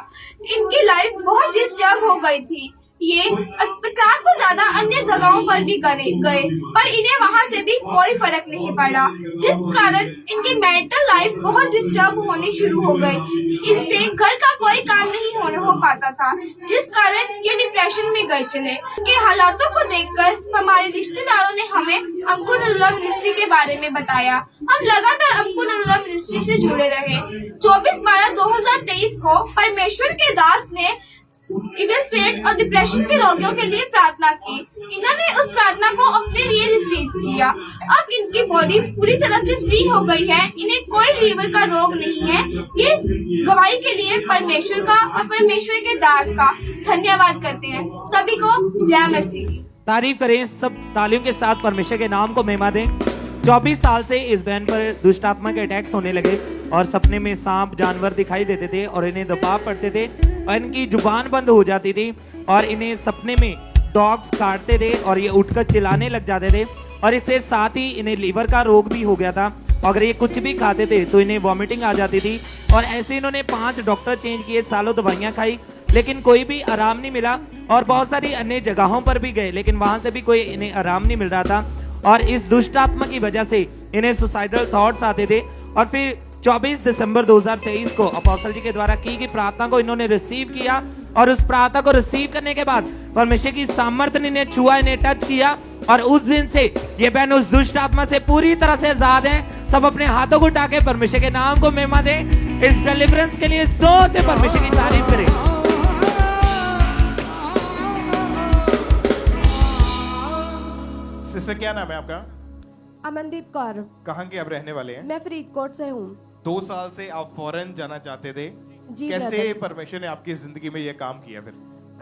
इनकी लाइफ बहुत डिस्टर्ब हो गई थी। ये 50 से ज्यादा अन्य जगहों पर भी गए, पर इन्हें वहाँ से भी कोई फर्क नहीं पड़ा, जिस कारण इनकी मेंटल लाइफ बहुत डिस्टर्ब होनी शुरू हो गई। इनसे घर का कोई काम नहीं हो पाता था, जिस कारण ये डिप्रेशन में गए चले। के हालातों को देखकर हमारे रिश्तेदारों ने हमें अंकुर नरूला मिनिस्ट्री के बारे में बताया। हम लगातार अंकुर नरूला मिनिस्ट्री से जुड़े रहे। 24/12/2023 को परमेश्वर के दास ने इविल स्पिरिट और डिप्रेशन के रोगियों के लिए प्रार्थना की। इन्होंने उस प्रार्थना को अपने लिए रिसीव किया। अब इनकी बॉडी पूरी तरह से फ्री हो गई है। इन्हें कोई लीवर का रोग नहीं है। ये गवाही के लिए परमेश्वर का और परमेश्वर के दास का धन्यवाद करते हैं। सभी को जय मसीह। तारीफ करें सब तालियों के साथ, परमेश्वर के नाम को महिमा दें। 24 साल से इस बहन पर दुष्ट आत्मा के अटैक्स होने लगे और सपने में सांप जानवर दिखाई देते थे और इन्हें दबाव पड़ते थे और इनकी जुबान बंद हो जाती थी और इन्हें सपने में डॉग्स काटते थे और ये उठकर चिल्लाने लग जाते थे और इसके साथ ही इन्हें लीवर का रोग भी हो गया था। अगर ये कुछ भी खाते थे तो इन्हें वॉमिटिंग आ जाती थी और ऐसे इन्होंने 5 डॉक्टर चेंज किए, सालों दवाइयाँ खाई, लेकिन कोई भी आराम नहीं मिला और बहुत सारी अन्य जगहों पर भी गए, लेकिन वहां से भी कोई इन्हें आराम नहीं मिल रहा था। और इस दुष्ट आत्मा की वजह से इन्हें सुसाइडल थॉट्स आते थे। और फिर 24 दिसंबर 2023 को अपोस्टल जी के द्वारा की गई प्रार्थना को इन्होंने रिसीव किया और उस प्रार्थना को रिसीव करने के बाद परमेश्वर की सामर्थ्य ने इन्हें छुआ, इन्हें टच किया और उस दिन से ये बहन उस दुष्ट आत्मा से पूरी तरह से आजाद है। सब अपने हाथों को उठा के परमेश्वर के नाम को महिमा दें। इस डिलीवरेंस के लिए जोर से परमेश्वर की तारीफ करें। सिस्टर क्या नाम है आपका? अमनदीप कौर। कहाँ के आप रहने वाले हैं? मैं फरीदकोट से हूँ। 2 साल से आप फॉरेन जाना चाहते थे, जी कैसे brother। परमेश्वर ने आपकी जिंदगी में ये काम किया? फिर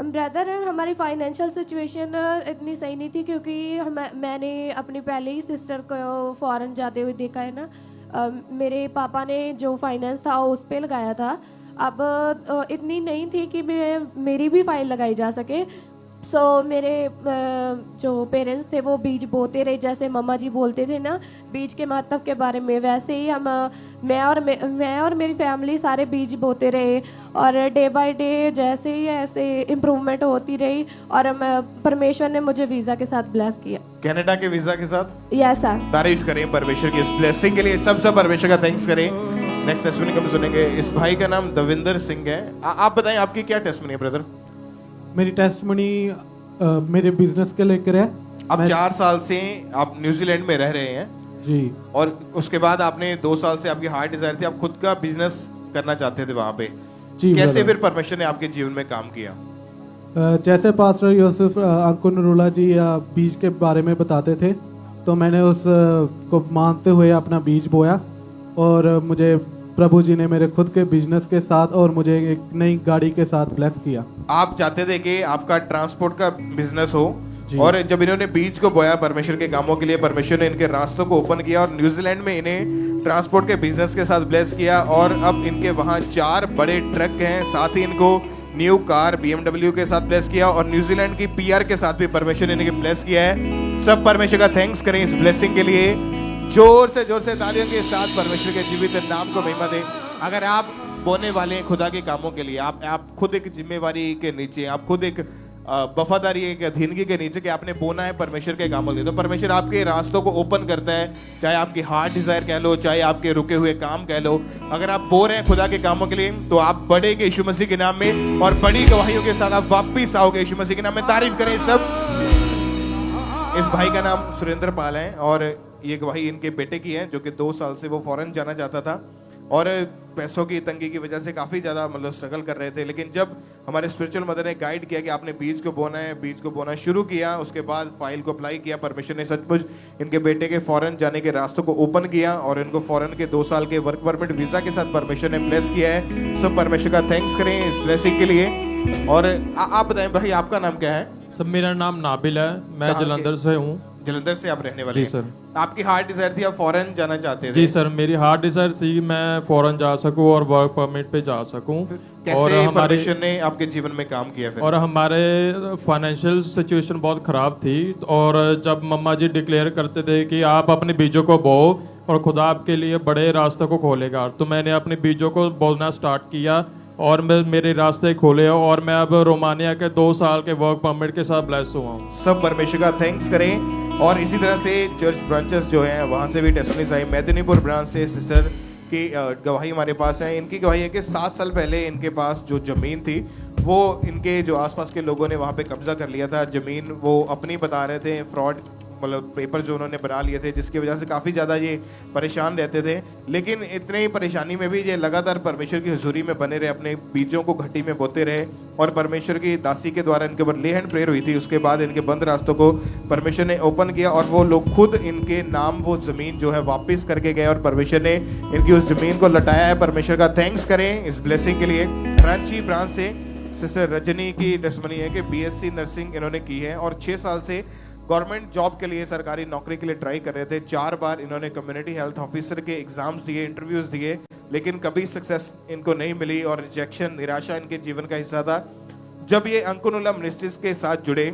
ब्रदर हमारी फाइनेंशियल सिचुएशन इतनी सही नहीं थी, क्योंकि मैंने अपनी पहले ही सिस्टर को फॉरेन जाते हुए देखा है ना। मेरे पापा ने जो फाइनेंस था उस पे लगाया था। अब इतनी नहीं थी कि मेरी भी फाइल लगाई जा सके। सो मेरे जो पेरेंट्स थे वो बीज बोते रहे, जैसे मम्मा जी बोलते थे ना बीज के महत्व के बारे में, वैसे ही मैं और मेरी फैमिली सारे बीज बोते रहे और डे बाय डे जैसे ही ऐसे इम्प्रूवमेंट होती रही और परमेश्वर ने मुझे वीज़ा के साथ ब्लेस किया। कनाडा के वीजा के साथ? Yes sir. तारीफ करें परमेश्वर की इस ब्लेसिंग के लिए। सब परमेश्वर का थैंक्स करें। नेक्स्ट टेस्टमनी हम सुनेंगे। इस भाई का नाम दविंदर सिंह है। आप बताएं आपकी क्या टेस्टमनी है ब्रदर? मेरी टेस्टमनी मेरे बिजनेस के लेकर है। अब 4 साल से आप न्यूजीलैंड में रह रहे हैं जी, और उसके बाद आपने 2 साल से आपकी हार्ट डिजायर थी, आप खुद का बिजनेस करना चाहते थे वहां पे जी। कैसे फिर परमेश्वर ने आपके जीवन में काम किया? जैसे पास्टर यूसुफ अंकुर नरूला जी बीज के बारे में बताते थे, तो मैंने उस को मानते हुए अपना बीज बोया और मुझे प्रभु जी ने मेरे खुद के बिजनेस के साथ और मुझे एक नई गाड़ी के साथ ब्लेस किया। आप चाहते थे कि आपका ट्रांसपोर्ट का बिजनेस हो, और जब इन्होंने बीज को बोया परमेश्वर के कामों के लिए, परमेश्वर ने इनके रास्तों को ओपन किया और न्यूजीलैंड में इन्हें ट्रांसपोर्ट के बिजनेस के साथ ब्लेस किया। और अब इनके वहाँ 4 बड़े ट्रक हैं, साथ ही इनको न्यू कार BMW के साथ ब्लेस किया और न्यूजीलैंड की PR के साथ भी परमेश्वर ने इन्हें ब्लेस किया है। सब परमेश्वर का थैंक्स करें इस ब्लेसिंग के लिए। जोर से तालियों के साथ परमेश्वर के जीवित नाम को महिमा दें। अगर आप बोने वाले हैं खुदा के कामों के लिए, आप खुद एक जिम्मेवारी के नीचे, आप खुद एक वफादारी एक अधीनगी के नीचे कि आपने बोना है परमेश्वर के कामों के लिए, तो परमेश्वर आपके रास्तों को ओपन करता है। चाहे आपकी हार्ट डिजायर कह लो, चाहे आपके रुके हुए काम कह लो, अगर आप बो रहे हैं खुदा के कामों के लिए तो आप बढ़ेंगे यीशु मसीह के नाम में और बड़ी गवाहियों के साथ आप वापिस आओगे यीशु मसीह के नाम में। तारीफ करें सब। इस भाई का नाम सुरेंद्र पाल है और ये गवाही इनके बेटे की है, जो कि 2 साल से वो फॉरेन जाना चाहता था और पैसों की तंगी की वजह से काफ़ी ज़्यादा मतलब स्ट्रगल कर रहे थे। लेकिन जब हमारे स्पिरिचुअल मदर ने गाइड किया कि आपने बीज को बोना है, बीज को बोना शुरू किया, उसके बाद फाइल को अप्लाई किया, परमेश्वर ने सचमुच इनके बेटे के फॉरेन जाने के रास्तों को ओपन किया और इनको फॉरेन के 2 साल के वर्क परमिट वीज़ा के साथ परमेश्वर ने ब्लेस किया है। सब परमेश्वर का थैंक्स करें इस ब्लेसिंग के लिए। और आप बताएं भाई, आपका नाम क्या है? सर मेरा नाम नाबिल है, मैं जलंधर से हूँ। जलंधर से आप रहने वाले जी हैं? सर। आपकी हार्ट डिजायर थी, आप फॉरेन जाना चाहते थे? जी सर, मेरी हार्ट डिजायर थी मैं फॉरेन जा सकूं और वर्क परमिट पे जा सकूं। कैसे परमेश्वर ने आपके जीवन में काम किया फिर? और हमारे फाइनेंशियल सिचुएशन बहुत ख़राब थी और जब मम्मा जी डिक्लेयर करते थे कि आप अपने बीजों को बो और खुदा आपके लिए बड़े रास्तों को खोलेगा, तो मैंने अपने बीजों को बोलना स्टार्ट किया और मेरे रास्ते खोले और मैं अब रोमानिया के 2 साल के वर्क परमिट के साथ ब्लेस हुआ हूँ। सब परमेश्वर का थैंक्स करें। और इसी तरह से चर्च ब्रांचेस जो हैं वहाँ से भी टेस्टिमनीज आई। मेदिनीपुर ब्रांच से सिस्टर की गवाही हमारे पास है। इनकी गवाही है कि 7 साल पहले इनके पास जो ज़मीन थी वो इनके जो आसपास के लोगों ने वहाँ पे कब्जा कर लिया था। ज़मीन वो अपनी बता रहे थे, फ्रॉड मतलब पेपर जो उन्होंने बना लिए थे, जिसकी वजह से काफ़ी ज़्यादा ये परेशान रहते थे। लेकिन इतने ही परेशानी में भी ये लगातार परमेश्वर की हुजूरी में बने रहे, अपने बीजों को घटी में बोते रहे और परमेश्वर की दासी के द्वारा इनके ऊपर ले हैंड प्रेयर हुई थी। उसके बाद इनके बंद रास्तों को परमेश्वर ने ओपन किया और वो लोग खुद इनके नाम वो ज़मीन जो है वापस करके गए और परमेश्वर ने इनकी उस ज़मीन को लौटाया है। परमेश्वर का थैंक्स करें इस ब्लेसिंग के लिए। रांची ब्रांच से सिस्टर रजनी की टेस्टिमनी है कि BSc नर्सिंग इन्होंने की है और 6 साल से गवर्नमेंट जॉब के लिए, सरकारी नौकरी के लिए ट्राई कर रहे थे। 4 बार इन्होंने कम्युनिटी हेल्थ ऑफिसर के एग्जाम्स दिए, इंटरव्यूज दिए, लेकिन कभी सक्सेस इनको नहीं मिली और रिजेक्शन, निराशा इनके जीवन का हिस्सा था। जब ये अंकुनुला मिनिस्ट्रीज के साथ जुड़े,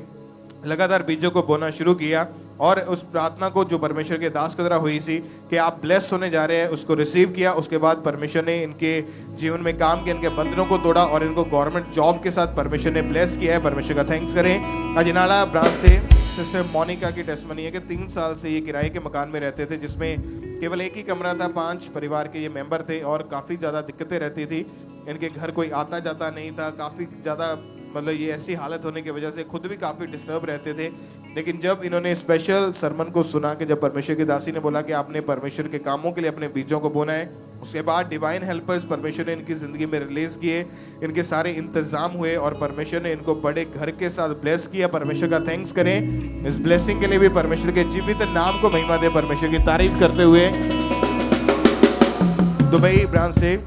लगातार बीजों को बोना शुरू किया और उस प्रार्थना को जो परमेश्वर के दास के द्वारा हुई थी कि आप ब्लेस होने जा रहे हैं, उसको रिसीव किया। उसके बाद परमेश्वर ने इनके जीवन में काम किया, इनके बंधनों को तोड़ा और इनको गवर्नमेंट जॉब के साथ परमेश्वर ने ब्लेस किया है। परमेश्वर का थैंक्स करें। अजनाला ब्रांच से सिस्टर मोनिका की टेस्टिमनी है कि 3 साल से ये किराए के मकान में रहते थे, जिसमें केवल एक ही कमरा था, 5 परिवार के ये मेंबर थे और काफ़ी ज़्यादा दिक्कतें रहती थी। इनके घर कोई आता जाता नहीं था, काफ़ी ज़्यादा मतलब ये ऐसी हालत होने की वजह से खुद भी काफ़ी डिस्टर्ब रहते थे। लेकिन जब इन्होंने स्पेशल सरमन को सुना कि जब परमेश्वर की दासी ने बोला कि आपने परमेश्वर के कामों के लिए अपने बीजों को बोना है, उसके बाद डिवाइन हेल्पर्स परमेश्वर ने इनकी ज़िंदगी में रिलीज़ किए, इनके सारे इंतज़ाम हुए और परमेश्वर ने इनको बड़े घर के साथ ब्लेस किया। परमेश्वर का थैंक्स करें इस ब्लेसिंग के लिए भी। परमेश्वर के जीवित नाम को महिमा दे, परमेश्वर की तारीफ करते हुए। दुबई ब्रांच से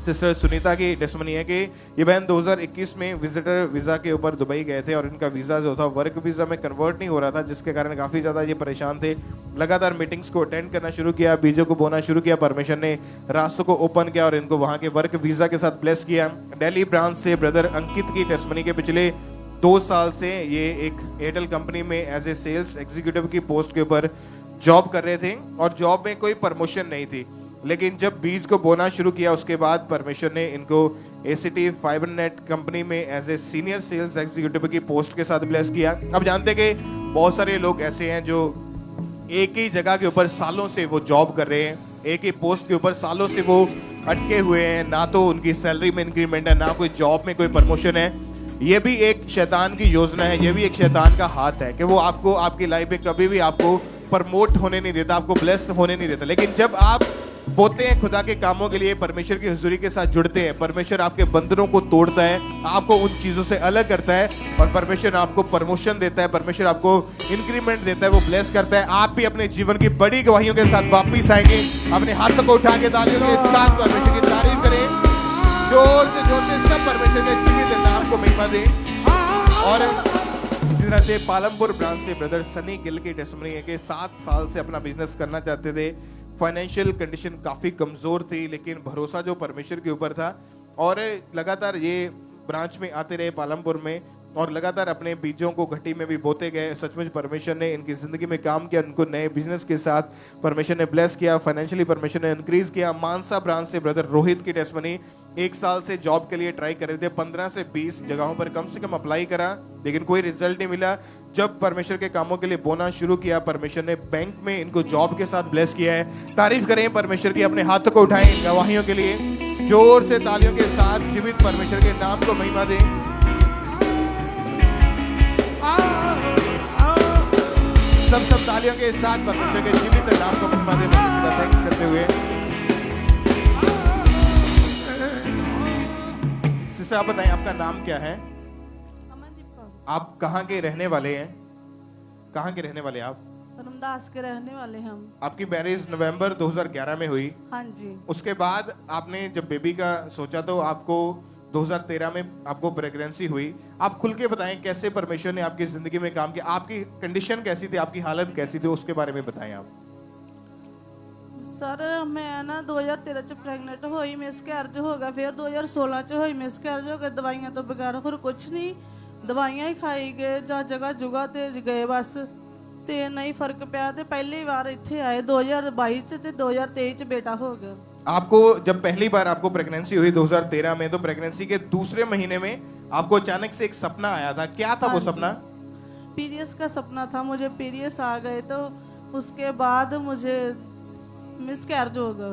सिस्टर सुनीता की टेस्टिमनी है कि ये बहन 2021 में विजिटर वीज़ा के ऊपर दुबई गए थे और इनका वीज़ा जो था वर्क वीज़ा में कन्वर्ट नहीं हो रहा था, जिसके कारण काफ़ी ज़्यादा ये परेशान थे। लगातार मीटिंग्स को अटेंड करना शुरू किया, बीजों को बोना शुरू किया, परमेश्वर ने रास्तों को ओपन किया और इनको वहाँ के वर्क वीज़ा के साथ ब्लेस किया। दिल्ली ब्रांच से ब्रदर अंकित की टेस्टिमनी के पिछले 2 साल से ये एक एयरटेल कंपनी में एज ए सेल्स एग्जीक्यूटिव की पोस्ट के ऊपर जॉब कर रहे थे और जॉब में कोई प्रमोशन नहीं थी। लेकिन जब बीज को बोना शुरू किया उसके बाद परमेश्वर ने इनको ACT फाइबरनेट कंपनी में as a senior sales executive की पोस्ट के साथ ब्लेस किया। अब जानते हैं कि बहुत सारे लोग ऐसे हैं जो एक ही जगह के ऊपर सालों से वो जॉब कर रहे हैं, एक ही पोस्ट के ऊपर सालों से वो अटके हुए हैं, ना तो उनकी सैलरी में इंक्रीमेंट है, ना कोई जॉब में कोई प्रमोशन है। ये भी एक शैतान की योजना है, ये भी एक शैतान का हाथ है कि वो आपको आपकी लाइफ में कभी भी आपको प्रमोट होने नहीं देता, आपको ब्लेस्ड होने नहीं देता। लेकिन जब आप बोते हैं खुदा के कामों के लिए, परमेश्वर की हुजूरी के साथ जुड़ते हैं, परमेश्वर आपके बंधनों को तोड़ता है, आपको उन चीजों से अलग करता है और परमेश्वर आपको प्रमोशन देता है, परमेश्वर आपको इंक्रीमेंट देता है, वो ब्लेस करता है। आप भी अपने जीवन की बड़ी गवाहियों के साथ वापिस आएंगे। अपने हाथों को उठा के तालियों के साथ परमेश्वर की तारीफ करें, जोर से सब परमेश्वर के जीवित नाम को महिमा दें। और इसी तरह से पालमपुर ब्रांच से ब्रदर सनी गिल की टेस्टिमनी है कि 7 साल से अपना बिजनेस करना चाहते थे, फाइनेंशियल कंडीशन काफी कमजोर थी, लेकिन भरोसा जो परमेश्वर के ऊपर था और लगातार ये ब्रांच में आते रहे पालमपुर में और लगातार अपने बीजों को घटी में भी बोते गए। सचमुच परमेश्वर ने इनकी जिंदगी में काम किया, उनको नए बिजनेस के साथ परमेश्वर ने ब्लेस किया, फाइनेंशियली परमेश्वर ने इंक्रीज किया। मानसा ब्रांच से ब्रदर रोहित की टेस्टिमनी, 1 साल से जॉब के लिए ट्राई कर रहे थे, 15 से 20 जगहों पर कम से कम अप्लाई करा, लेकिन कोई रिजल्ट नहीं मिला। जब परमेश्वर के कामों के लिए बोना शुरू किया, परमेश्वर ने बैंक में इनको जॉब के साथ ब्लेस किया है। तारीफ करें परमेश्वर की, अपने हाथों को उठाएं इन गवाहियों के लिए, जोर से तालियों के साथ जीवित परमेश्वर के नाम को महिमा दें। सब तालियों के साथ परमेश्वर के जीवित नाम को महिमा दें, थैंक्स करते हुए। सिस्टर आप बताएं आपका नाम क्या है? आप कहाँ के रहने वाले हैं? कहाँ के रहने वाले आप? धर्मदास के रहने वाले हम। आपकी मैरिज नवंबर 2011 में हुई। हाँ जी। उसके बाद आपने जब बेबी का सोचा तो आपको 2013 में आपको प्रेगनेंसी हुई। आप खुल के बताएं कैसे परमेश्वर ने आपकी जिंदगी में काम किया, आपकी कंडीशन कैसी थी, आपकी हालत कैसी थी, उसके बारे में बताएं आप। सर मैं ना 2013 च प्रेगनेंट हुई, मिसकैरेज हो गया, फिर 2016 च हुई, मिसकैरेज हो गया, दवाइयां तो बगैर होर कुछ नहीं, दवाइयां ही खाई गए ਜਾਂ जगह जुगा ते गए बस ते नहीं फर्क पिया ते पहली बार इत्थे आए 2022 च ते 2023 च बेटा हो गया। आपको जब पहली बार आपको प्रेगनेंसी हुई 2013 में, तो प्रेगनेंसी के दूसरे महीने में आपको अचानक से एक सपना आया था, क्या था वो सपना? पीरियड्स का सपना था, मुझे पीरियड्स आ गए तो उसके बाद मुझे मिसकैरेज हो गया।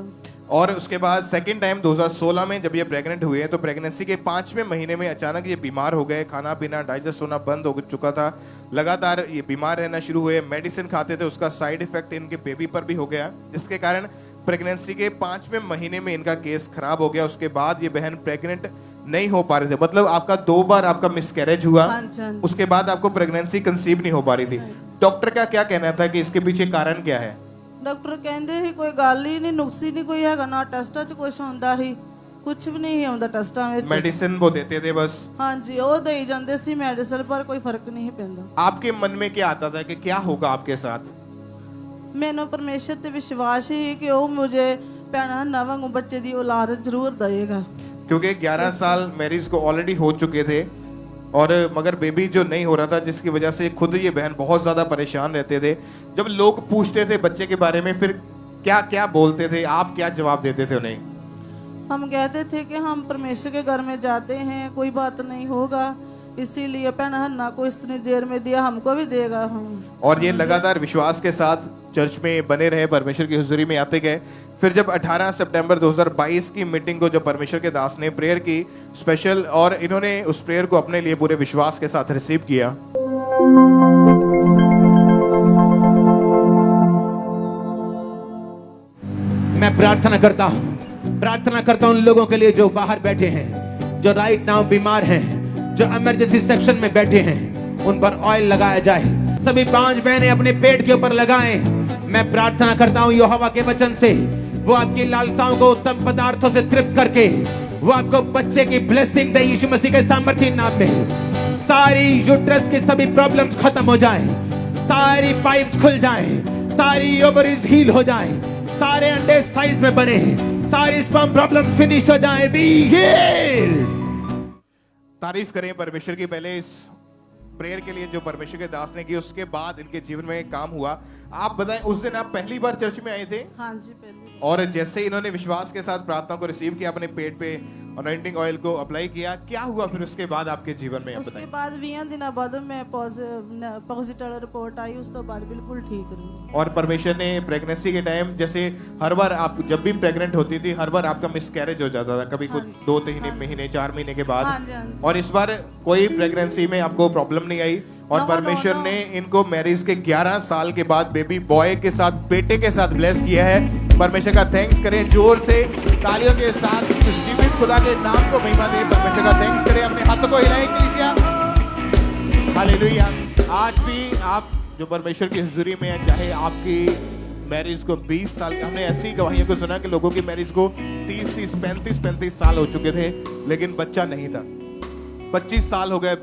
और उसके बाद सेकंड टाइम 2016 में जब ये प्रेग्नेंट हुए तो प्रेगनेंसी के 5वें महीने में अचानक ये बीमार हो गए, खाना पीना डाइजेस्ट होना बंद हो चुका था, लगातार ये बीमार रहना शुरू हुए, मेडिसिन खाते थे, उसका साइड इफेक्ट इनके बेबी पर भी हो गया, जिसके कारण प्रेगनेंसी के 5वें महीने में इनका केस खराब हो गया। उसके बाद ये बहन प्रेग्नेंट नहीं हो पा रहे थे, मतलब आपका 2 बार आपका मिसकैरेज हुआ। उसके बाद आपको प्रेगनेंसी कंसीव नहीं हो पा रही थी। डॉक्टर का क्या कहना था कि इसके पीछे कारण क्या है? डॉक्टर कहते ही कोई गल ही नहीं, नुक्स ही नहीं कोई है ना, टेस्टा च कुछ होंदा ही, कुछ भी नहीं होंदा टेस्टा में। मेडिसिन वो देते थे बस। हाँ जी, वो दे जाते सी मेडिसिन, पर कोई फर्क नहीं पैंदा। आपके मन में क्या आता था कि क्या होगा आपके साथ? मैंने परमेश्वर ते विश्वास ही कि वो मुझे भैणा नवां बच्चे दी औलाद जरूर देगा, क्योंकि 11 साल मैरिज को ऑलरेडी हो चुके थे और मगर बेबी जो नहीं हो रहा था, जिसकी वजह से खुद ये बहन बहुत ज्यादा परेशान रहते थे। जब लोग पूछते थे बच्चे के बारे में, फिर क्या क्या बोलते थे, आप क्या जवाब देते थे उन्हें? हम कहते थे कि हम परमेश्वर के घर में जाते हैं, कोई बात नहीं होगा, इसीलिए भैणा हन्ना को इतनी देर में दिया, हमको भी देगा हम। और ये लगातार विश्वास के साथ चर्च में बने रहे, परमेश्वर की हुजूरी में आते गए। फिर जब 18 सितंबर 2022 की मीटिंग को जब परमेश्वर के दास ने प्रेयर की स्पेशल, और इन्होंने उस प्रेयर को अपने लिए पूरे विश्वास के साथ रिसीव किया। मैं प्रार्थना करता हूं उन लोगों के लिए जो बाहर बैठे हैं, जो राइट नाउ बीमार हैं, जो इमरजेंसी सेक्शन में बैठे हैं, उन पर ऑयल लगाया जाए। सभी 5 बहनें अपने पेट के ऊपर लगाएं। मैं प्रार्थना करता हूं यहोवा के वचन से वो आपकी लालसाओं को उत्तम पदार्थों से तृप्त करके वो आपको बच्चे की ब्लेसिंग दे यीशु मसीह के सामर्थ्य नाम में। सारी यूट्रस की सभी प्रॉब्लम्स खत्म हो जाएं, सारी पाइप्स खुल जाएं, सारी ओवरीज हील हो जाएं, सारे अंडे साइज में बने, सारी स्पर्म प्रॉब्लम फिनिश हो जाएं। Be healed. तारीफ करें परमेश्वर की पहले इस प्रेयर के लिए जो परमेश्वर के दास ने की, उसके बाद इनके जीवन में काम हुआ। आप बताएं, उस दिन आप पहली बार चर्च में आए थे? हाँ जी, पहली। और जैसे इन्होंने विश्वास के साथ प्रार्थना को रिसीव किया, अपने पेट पे अनॉइंटिंग ऑयल को अप्लाई किया, क्या हुआ फिर उसके बाद आपके जीवन में? उसके बाद 20 दिन बाद मैं पॉजिटिव रिपोर्ट आई, उस तो बाद बिल्कुल ठीक रही। और परमेश्वर ने प्रेगनेंसी के टाइम, जैसे हर बार आप जब भी प्रेग्नेंट होती थी, हर बार आपका मिसकैरेज हो जाता था, कभी कुछ 2-3 महीने 4 महीने के बाद, और इस बार कोई प्रेगनेंसी में आपको प्रॉब्लम नहीं आई। और परमेश्वर ने इनको मैरिज के 11 साल के बाद बेबी बॉय के साथ, बेटे के साथ ब्लेस किया है। परमेश्वर का थैंक्स करें जोर से तालियों के साथ। जीवित खुदा के नाम को महिमा दें, परमेश्वर का थैंक्स करें। अपने हाथों को हिलाएं कलीसिया। हालेलुया। आज भी आप जो परमेश्वर की हुजूरी में है, चाहे आपकी मैरिज को 20 साल, हमने ऐसी गवाहियों को सुना कि लोगों की मैरिज को 30, 35 साल हो चुके थे लेकिन बच्चा नहीं था। 25 साल हो गए,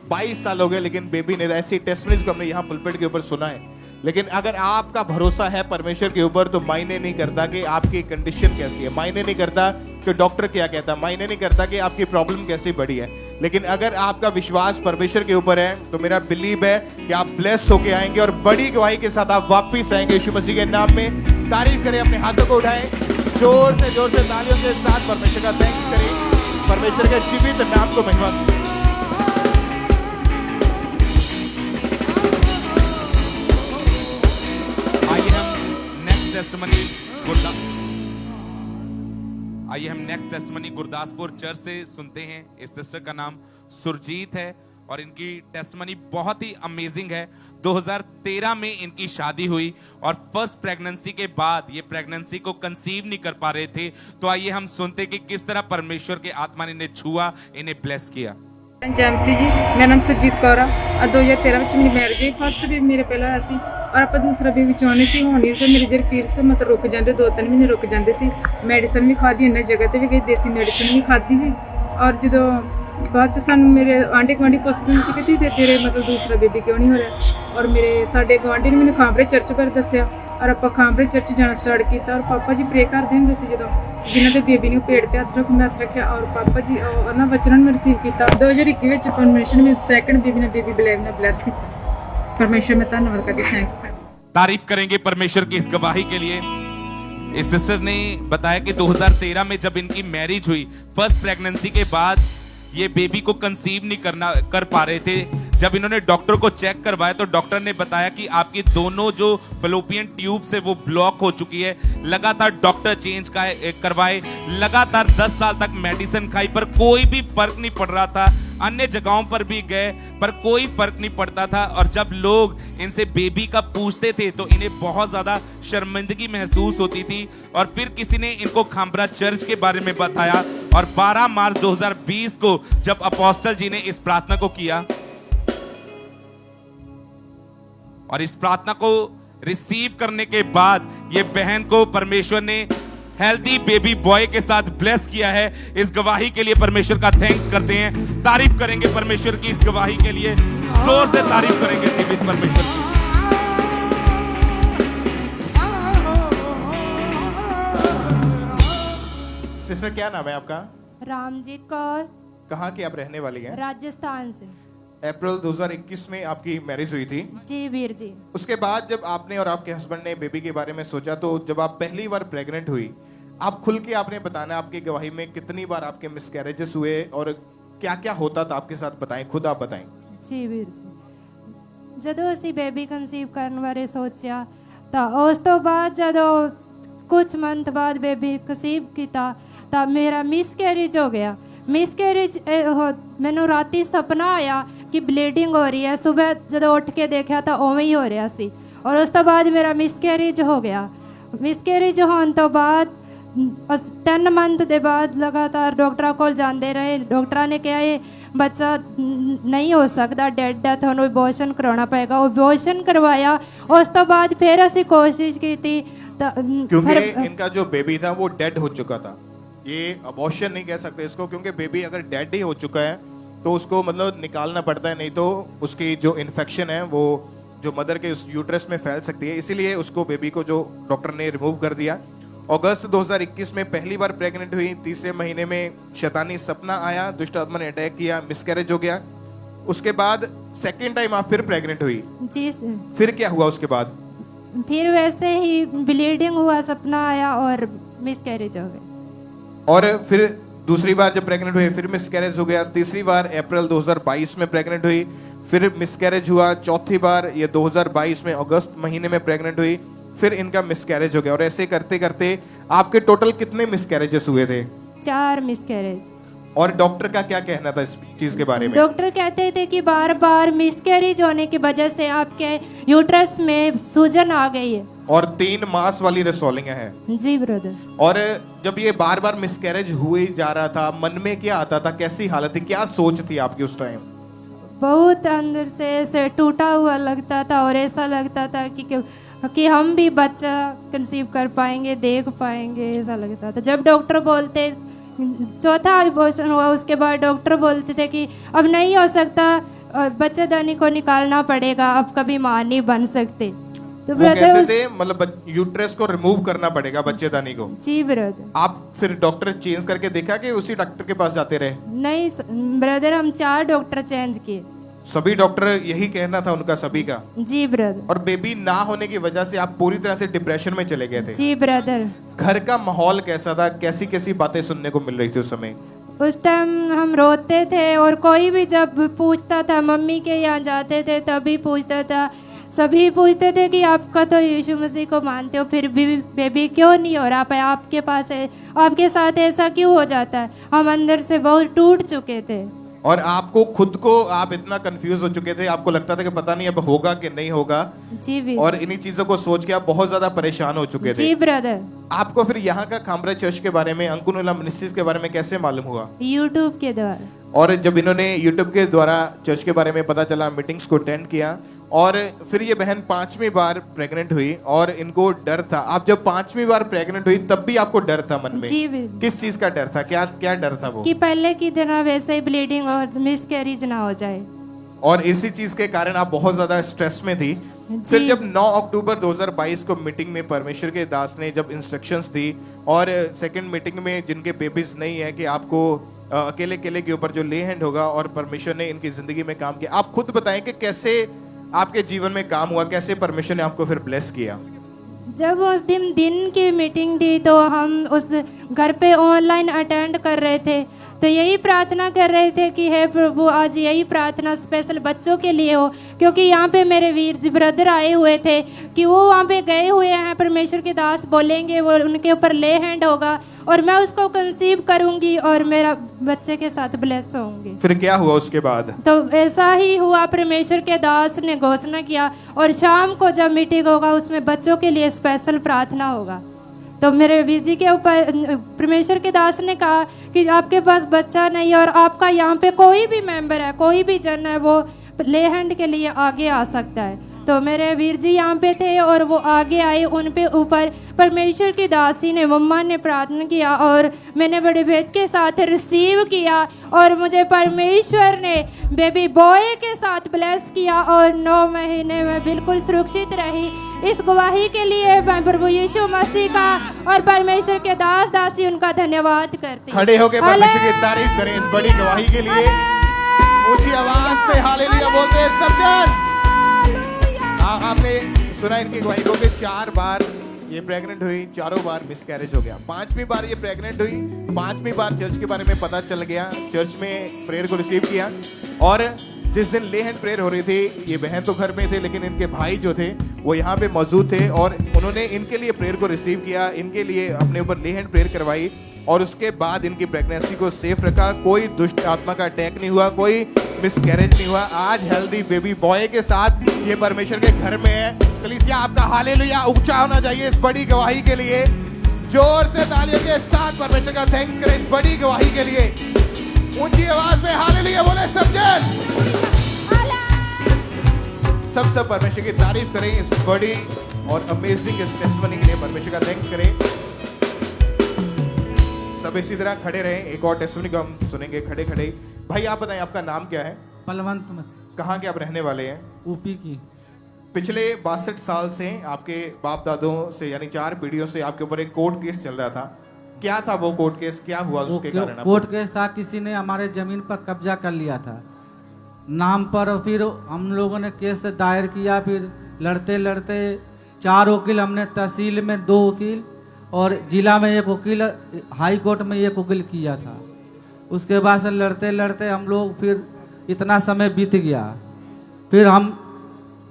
22 साल हो गए लेकिन बेबी नहीं था। ऐसी टेस्टमनीज को हमने यहाँ पुलपिट के ऊपर सुना है। लेकिन अगर आपका भरोसा है परमेश्वर के ऊपर तो मायने नहीं करता कि आपकी कंडीशन कैसी है, मायने नहीं करता कि डॉक्टर क्या कहता है, मायने नहीं करता कि आपकी प्रॉब्लम कैसी बड़ी है। लेकिन अगर आपका विश्वास परमेश्वर के ऊपर है तो मेरा बिलीव है कि आप ब्लेस होके आएंगे और बड़ी गवाही के साथ आप वापिस आएंगे यीशु मसीह के नाम में। तारीफ करें, अपने हाथों को उठाएं, जोर से तालियों के साथ परमेश्वर का थैंक्स करें। परमेश्वर के जीवित नाम को महिमा दें। आइए हम नेक्स्ट टेस्टमनी गुरदासपुर चर्च से सुनते हैं। इस सिस्टर का नाम सुरजीत है और इनकी टेस्टमनी बहुत ही अमेजिंग है। 2013 में इनकी शादी हुई और फर्स्ट प्रेगनेंसी के बाद ये प्रेगनेंसी को कंसीव नहीं कर पा रहे थे। तो आइए हम सुनते कि किस तरह परमेश्वर के आत्मा ने इन्हें छुआ, इन्हें ब्लेस किया। जैमसी जी, मेरा नाम सुरजीत कौर है। 2013 में मेरी मैरिज हुई। फर्स्ट भी मेरे पहला होया सी और आप दूसरा भी चाहने से होनी से मेरे जर पीरियड्स मतलब रुक जाते, 2-3 महीने रुक जाते सी। मैडिसन भी खाधी, इन्हें जगह पर भी गई, देसी मैडिसन भी खाधी सी। और जो बाद सानू मेरे आंढे गुआढ़ी पुछदे सी कि तेरे मतलब दूसरा बेबी क्यों नहीं हो रहा। और मेरे साडे गुआढ़ी ने मैंने खांबरे चर्च बारे दस्सिया और आप खांबरे चर्च जाना स्टार्ट किया। और पापा जी प्रे करते होंगे सी जो जिन्हों के बेबी ने पेट पर हथ मैं हथ रखा और पापा जी और वचन में रिसीव किया। 2021 में परमेश्वर ने सैकंड बेबी ने बेबी बिलेव ने ब्लेस किया। परमेश्वर में धन्यवाद करके थैंक्स कर तारीफ करेंगे परमेश्वर की इस गवाही के लिए। इस सिस्टर ने बताया कि 2013 में जब इनकी मैरिज हुई, फर्स्ट प्रेगनेंसी के बाद ये बेबी को कंसीव नहीं कर पा रहे थे। जब इन्होंने डॉक्टर को चेक करवाया तो डॉक्टर ने बताया कि आपकी दोनों जो फलोपियन ट्यूब्स है वो ब्लॉक हो चुकी है। लगातार डॉक्टर चेंज करवाए, लगातार 10 साल तक मेडिसिन खाई पर कोई भी फर्क नहीं पड़ रहा था। अन्य जगहों पर भी गए पर कोई फर्क नहीं पड़ता था। और जब लोग इनसे बेबी का पूछते थे तो इन्हें बहुत ज्यादा शर्मिंदगी महसूस होती थी। और फिर किसी ने इनको खांबरा चर्च के बारे में बताया और 12 मार्च 2020 को जब अपोस्टल जी ने इस प्रार्थना को किया और इस प्रार्थना को रिसीव करने के बाद ये बहन को परमेश्वर ने हेल्दी बेबी बॉय के साथ ब्लेस किया है। इस गवाही के लिए परमेश्वर का थैंक्स करते हैं। तारीफ करेंगे परमेश्वर की इस गवाही के लिए, जोर से तारीफ करेंगे जीवित परमेश्वर की। सिस्टर क्या नाम है आपका? रामजीत कौर। कहाँ की आप रहने वाली हैं? राजस्थान से। अप्रैल 2021 में आपकी मैरिज हुई थी। जी वीर जी। उसके बाद जब आपने और आपके हस्बैंड ने बेबी के बारे में सोचा तो जब आप पहली बार प्रेग्नेंट हुई, आप खुल के आपने बताना आपकी गवाही में कितनी बार आपके मिसकैरेजेस हुए और क्या क्या होता था आपके साथ, बताएं, खुद आप बताएं। जी वीर जी, ਜਦੋਂ ਅਸੀਂ ਬੇਬੀ ਕਨਸੀਵ ਕਰਨ ਬਾਰੇ ਸੋਚਿਆ ਤਾਂ ਉਸ ਤੋਂ ਬਾਅਦ ਜਦੋਂ ਕੁਝ ਮੰਥ ਬਾਅਦ ਬੇਬੀ ਕਨਸੀਵ ਕੀਤਾ ਤਾਂ ਮੇਰਾ ਮਿਸਕੈਰੇਜ ਹੋ ਗਿਆ। ਮਿਸਕੈਰੇਜ ਮੈਨੂੰ ਰਾਤੀ ਸੁਪਨਾ ਆਇਆ ਕਿ ਬਲੀਡਿੰਗ ਹੋ ਰਹੀ ਹੈ। ਸਵੇਰ ਜਦੋਂ ਉੱਠ ਕੇ ਦੇਖਿਆ ਤਾਂ ਉਵੇਂ ਹੀ ਹੋ ਰਿਹਾ ਸੀ। ਔਰ ਉਸ ਤੋਂ ਬਾਅਦ ਮੇਰਾ ਮਿਸਕੈਰੇਜ ਹੋ ਗਿਆ। ਮਿਸਕੈਰੇਜ ਹੋਣ ਤੋਂ ਬਾਅਦ 3 ਮੰਥ ਦੇ ਬਾਅਦ ਲਗਾਤਾਰ ਡਾਕਟਰਾਂ ਕੋਲ ਜਾਂਦੇ ਰਹੇ। ਡਾਕਟਰਾਂ ਨੇ ਕਿਹਾ ਇਹ ਬੱਚਾ ਨਹੀਂ ਹੋ ਸਕਦਾ, ਡੈਡ ਹੈ, ਤੁਹਾਨੂੰ ਅਬੋਰਸ਼ਨ ਕਰਵਾਉਣਾ ਪਏਗਾ। ਅਬੋਰਸ਼ਨ ਕਰਵਾਇਆ। ਉਸ ਤੋਂ ਬਾਅਦ ਫਿਰ ਅਸੀਂ ਕੋਸ਼ਿਸ਼ ਕੀਤੀ ਤਾਂ क्योंकि इनका जो बेबी था वो डेड हो चुका था। ये अबॉर्शन नहीं कह सकते इसको, क्योंकि बेबी अगर डेड ही हो चुका है तो उसको मतलब निकालना पड़ता है, नहीं तो उसकी जो इन्फेक्शन है वो जो मदर के उस यूट्रस में फैल सकती है। इसीलिए उसको बेबी को जो डॉक्टर ने रिमूव कर दिया। अगस्त 2021 में पहली बार प्रेग्नेंट हुई। तीसरे महीने में शैतानी सपना आया, दुष्ट आत्मा ने अटैक किया, मिसकैरेज हो गया। उसके बाद सेकेंड टाइम आप फिर प्रेग्नेंट हुई। जी सर। फिर क्या हुआ उसके बाद? फिर वैसे ही ब्लीडिंग हुआ, सपना आया और मिसकैरेज हो गया। और फिर दूसरी बार जब प्रेग्नेंट हुई फिर मिसकैरेज हो गया। तीसरी बार अप्रैल 2022 में प्रेग्नेंट हुई, फिर मिसकैरेज हुआ। चौथी बार ये 2022 में अगस्त महीने में प्रेग्नेंट हुई, फिर इनका मिसकैरेज हो गया। और ऐसे करते करते आपके टोटल कितने मिसकैरेजेस हुए थे? 4 मिसकैरेज। और डॉक्टर का क्या कहना था इस चीज के बारे में? डॉक्टर कहते थे कि बार बार मिसकैरेज होने की वजह से आपके यूट्रस में सूजन आ गई है और 3 मास वाली रसौलियां हैं। जी ब्रदर। और जब ये बार बार मिसकैरेज हुए जा रहा था, मन में क्या आता था, कैसी हालत थी, क्या सोच थी आपकी उस टाइम? बहुत अंदर से ऐसे टूटा हुआ लगता था और ऐसा लगता था कि हम भी बच्चा कंसीव कर पाएंगे, देख पाएंगे, ऐसा लगता था। जब डॉक्टर बोलते, चौथा अबॉर्शन हुआ, उसके बाद डॉक्टर बोलते थे कि अब नहीं हो सकता, बच्चेदानी को निकालना पड़ेगा, अब कभी मां नहीं बन सकते। तो वो कहते थे मतलब यूट्रस को रिमूव करना पड़ेगा, बच्चेदानी को। जी ब्रदर। आप फिर डॉक्टर चेंज करके देखा कि उसी डॉक्टर के पास जाते रहे? नहीं ब्रदर, हम 4 डॉक्टर चेंज किए। सभी डॉक्टर यही कहना था उनका, सभी का? जी ब्रदर। और बेबी ना होने की वजह से आप पूरी तरह से डिप्रेशन में चले गए थे? जी ब्रदर। घर का माहौल कैसा था, कैसी कैसी बातें सुनने को मिल रही थी उस समय? उस टाइम हम रोते थे और कोई भी जब पूछता था, मम्मी के यहाँ जाते थे तभी पूछता था, सभी पूछते थे कि आपका तो यीशु मसीह को मानते हो, फिर भी बेबी क्यों नहीं हो रहा, आपके पास है, आपके साथ ऐसा क्यों हो जाता है? हम अंदर से बहुत टूट चुके थे। और आपको खुद को, आप इतना कंफ्यूज हो चुके थे, आपको लगता था कि पता नहीं अब होगा कि नहीं होगा। जी भी। और इन्हीं चीजों को सोच के आप बहुत ज्यादा परेशान हो चुके थे। जी ब्रदर। आपको फिर यहाँ का खामरा चर्च के बारे में, अंकुनुला मिनिस्ट्रीज के बारे में कैसे मालूम हुआ? यूट्यूब के द्वारा। और जब इन्होंने यूट्यूब के द्वारा चर्च के बारे में पता चला, मीटिंग्स को अटेंड किया, और फिर ये बहन 5वीं बार प्रेग्नेंट हुई और इनको डर था। आप जब 5वीं बार प्रेग्नेंट हुई तब भी आपको डर था मन में? जी। किस चीज का डर था, क्या क्या डर था वो? कि पहले की तरह वैसे ही ब्लीडिंग और मिसकैरेज ना हो जाए। और इसी चीज के कारण आप बहुत ज्यादा स्ट्रेस में थी। फिर जब 9 अक्टूबर 2022 को मीटिंग में परमेश्वर के दास ने जब इंस्ट्रक्शंस दी, और सेकंड मीटिंग में जिनके बेबीज नहीं है कि आपको अकेले अकेले के ऊपर जो ले हैंड होगा, और परमेश्वर ने इनकी जिंदगी में काम किया। आप खुद बताएं कि कैसे आपके जीवन में काम हुआ, कैसे परमेश्वर ने आपको फिर ब्लेस किया? जब उस दिन की मीटिंग थी तो हम उस घर पे ऑनलाइन अटेंड कर रहे थे, तो यही प्रार्थना कर रहे थे कि हे प्रभु, आज यही प्रार्थना स्पेशल बच्चों के लिए हो, क्योंकि यहाँ पे मेरे वीर जी ब्रदर आए हुए थे कि वो वहाँ पे गए हुए हैं, परमेश्वर के दास बोलेंगे, वो उनके ऊपर ले हैंड होगा और मैं उसको कंसीव करूंगी और मेरा बच्चे के साथ ब्लेस होंगे। फिर क्या हुआ उसके बाद? तो ऐसा ही हुआ, परमेश्वर के दास ने घोषणा किया, और शाम को जब मीटिंग होगा उसमें बच्चों के लिए स्पेशल प्रार्थना होगा। तो मेरे वीर जी के ऊपर परमेश्वर के दास ने कहा कि आपके पास बच्चा नहीं और आपका यहाँ पे कोई भी मेंबर है, कोई भी जन है, वो ले हैंड के लिए आगे आ सकता है। तो मेरे वीर जी यहाँ पे थे और वो आगे आए, उन पे ऊपर परमेश्वर की दासी ने, मम्मा ने प्रार्थना किया और मैंने बड़े भेद के साथ रिसीव किया, और मुझे परमेश्वर ने बेबी बॉय के साथ ब्लेस किया और 9 महीने में बिल्कुल सुरक्षित रही। इस गवाही के लिए मैं प्रभु यीशु मसीह का और परमेश्वर के दास दासी उनका धन्यवाद करती हूं। खड़े होकर परमेश्वर की तारीफ करें इस बड़ी गवाही के लिए। ऊंची आवाज पे हालेलुया बोलते हैं सब जन। आपने सुना इनकी गवाही को कि 4 बार ये प्रेग्नेंट हुई, 4 बार मिसकैरेज हो गया, 5वीं बार ये प्रेग्नेंट हुई, 5वीं बार चर्च के बारे में पता चल गया, चर्च में प्रेयर को रिसीव किया। और जिस दिन ले हैंड प्रेयर हो रही थी, ये बहन तो घर में थे लेकिन इनके भाई जो थे वो यहाँ पे मौजूद थे, और उन्होंने इनके लिए प्रेयर को रिसीव किया, इनके लिए अपने ऊपर ले हैंड प्रेयर करवाई, और उसके बाद इनकी प्रेगनेंसी को सेफ रखा। कोई दुष्ट आत्मा का अटैक नहीं हुआ, कोई मिसकैरेज नहीं हुआ। आज हेल्दी बेबी बॉय के साथ ये परमेश्वर के घर में है। कलीसिया आपका हालेलुया ऊंचा होना चाहिए इस बड़ी गवाही के लिए। जोर से तालियों के साथ परमेश्वर का थैंक्स करें इस बड़ी गवाही के लिए। ऊंची आवाज में हालेलुया बोले सब जन। सब परमेश्वर की तारीफ करें इस बड़ी और अमेजिंग इस टेस्टिमनी के लिए। परमेश्वर का थैंक्स करें। सब इसी तरह खड़े रहें, एक और टेस्टिमनी को हम सुनेंगे खड़े खड़े। भाई आप बताएं आपका नाम क्या है? बलवंत मसीह। कहाँ के आप रहने वाले हैं? यूपी की। पिछले 62 साल से आपके बाप दादों से यानी 4 पीढ़ियों से आपके ऊपर एक कोर्ट केस चल रहा था। क्या था वो कोर्ट केस, क्या हुआ उसके कारण? कोर्ट केस था, किसी ने हमारे जमीन पर कब्जा कर लिया था नाम पर, और फिर हम लोगों ने केस दायर किया। फिर लड़ते लड़ते 4 वकील, हमने तहसील में 2 वकील और जिला में 1 वकील, हाई कोर्ट में 1 वकील किया था। उसके बाद से लड़ते लड़ते हम लोग, फिर इतना समय बीत गया। फिर हम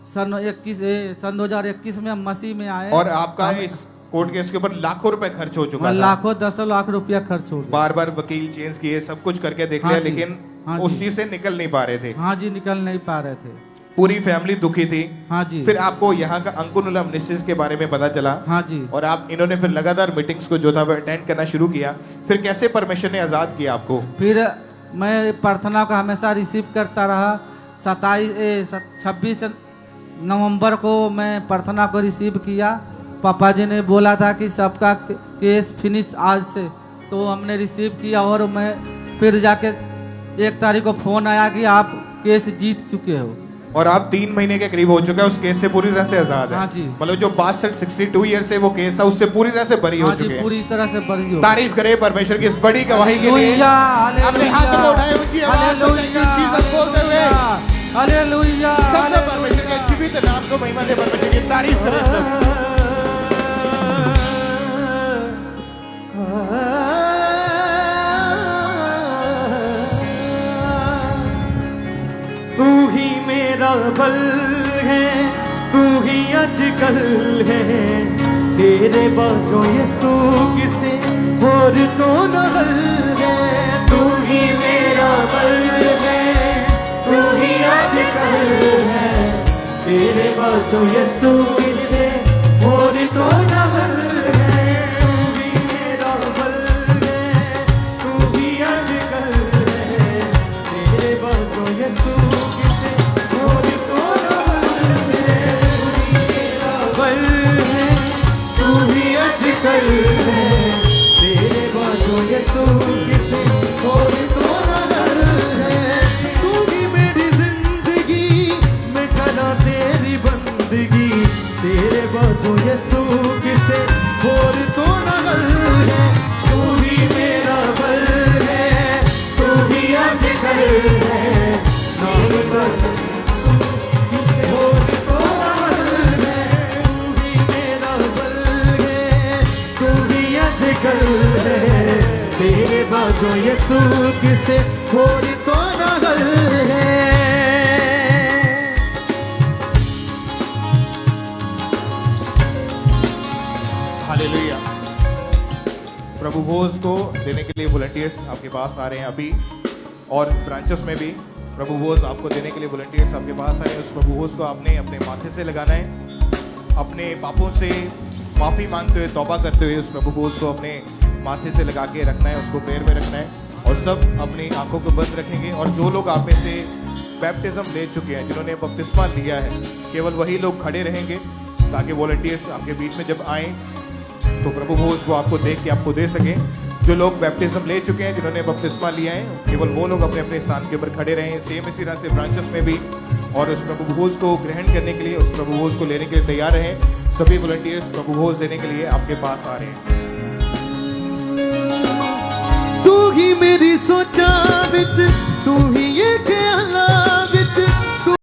सन 2021 में हम मसीह में आए। और आपका इस कोर्ट केस के ऊपर लाखों रुपए खर्च हो चुका था। लाखों 10 लाख रुपया खर्च हो गया। बार बार वकील चेंज किए, सब कुछ करके देख लिया, लेकिन उस चीज से निकल नहीं पा रहे थे। हाँ जी, निकल नहीं पा रहे थे। पूरी फैमिली दुखी थी। हाँ जी। फिर आपको यहाँ का अंकुनुलमनिसिस के बारे में पता चला। हाँ जी। और आप इन्होंने फिर लगातार मीटिंग्स को जो था वो अटेंड करना शुरू किया। फिर कैसे परमेश्वर ने आजाद किया आपको? फिर मैं प्रार्थना को हमेशा रिसीव करता रहा। 26 नवंबर को मैं प्रार्थना को रिसीव किया। पापा जी ने बोला था कि सबका केस फिनिश आज से, तो हमने रिसीव किया। और मैं फिर जाके 1 तारीख को फोन आया कि आप केस जीत चुके हो। और आप 3 महीने के करीब हो चुका है उस केस से पूरी तरह से आजाद है। हाँ जी। मतलब जो 62 ईयर से वो केस था उससे पूरी तरह से बरी हो चुके हैं। पूरी तरह से बरी हो। तारीफ करें परमेश्वर की इस बड़ी गवाही के लिए। अपने हाथों को उठाए ऊंची आवाज में थैंक यू जीसस बोलते हुए हालेलुया। सबसे परमेश्वर के जीवित नाम को महिमा दे, परमेश्वर की तारीफ करें सब। तू ही मेरा बल है, तू ही अजकल है, तेरे बाजों यीशु किसे और तो न हल है। तू ही मेरा बल है, तू ही अजकल है, तेरे बाजों यीशु किसे और तो न हल है। तू ही मेरा बल है, तू ही अजकल है, तेरे बाजों यीशु कर है, तेरे बाजों यीशु किसे और तो न है। तू ही मेरी जिंदगी मैं करा तेरी बंदगी, तेरे बाजों यीशु किसे और तो न है। तू ही मेरा बल है, तू ही अजगर है, नाम पर किसे और तो न है। तू ही मेरा बल है, तू ही अजगर है, तेरे बाजों यीशु किसे और तो न है। हालेलुया। प्रभु भोज को देने के लिए वॉलंटियर्स आपके पास आ रहे हैं अभी, और ब्रांचेस में भी प्रभु भोज आपको देने के लिए वॉलंटियर्स आपके पास आए हैं। उस प्रभु भोज को आपने अपने माथे से लगाना है। अपने पापों से माफी मांगते हुए, तौबा करते हुए उस प्रभु भोज को अपने माथे से लगा के रखना है, उसको पैर में रखना है। और सब अपनी आंखों को बंद रखेंगे। और जो लोग आप में से बैप्टिज्म ले चुके हैं, जिन्होंने बपतिस्मा लिया है, केवल वही लोग खड़े रहेंगे, ताकि वॉलंटियर्स आपके बीच में जब आए तो प्रभु भोज को आपको देख के आपको दे सके। जो लोग बैप्टिज्म ले चुके हैं, जिन्होंने बपतिस्मा लिया है, केवल वो लोग अपने अपने स्थान के ऊपर खड़े रहें। सेम इसी तरह से ब्रांचेस में भी, और उस प्रभु भोज को ग्रहण करने के लिए, उस प्रभु भोज को लेने के लिए तैयार रहें। सभी वॉलंटियर्स प्रभु भोज देने के लिए आपके पास आ रहे हैं। तू ही मेरी सोचा विच, तू ही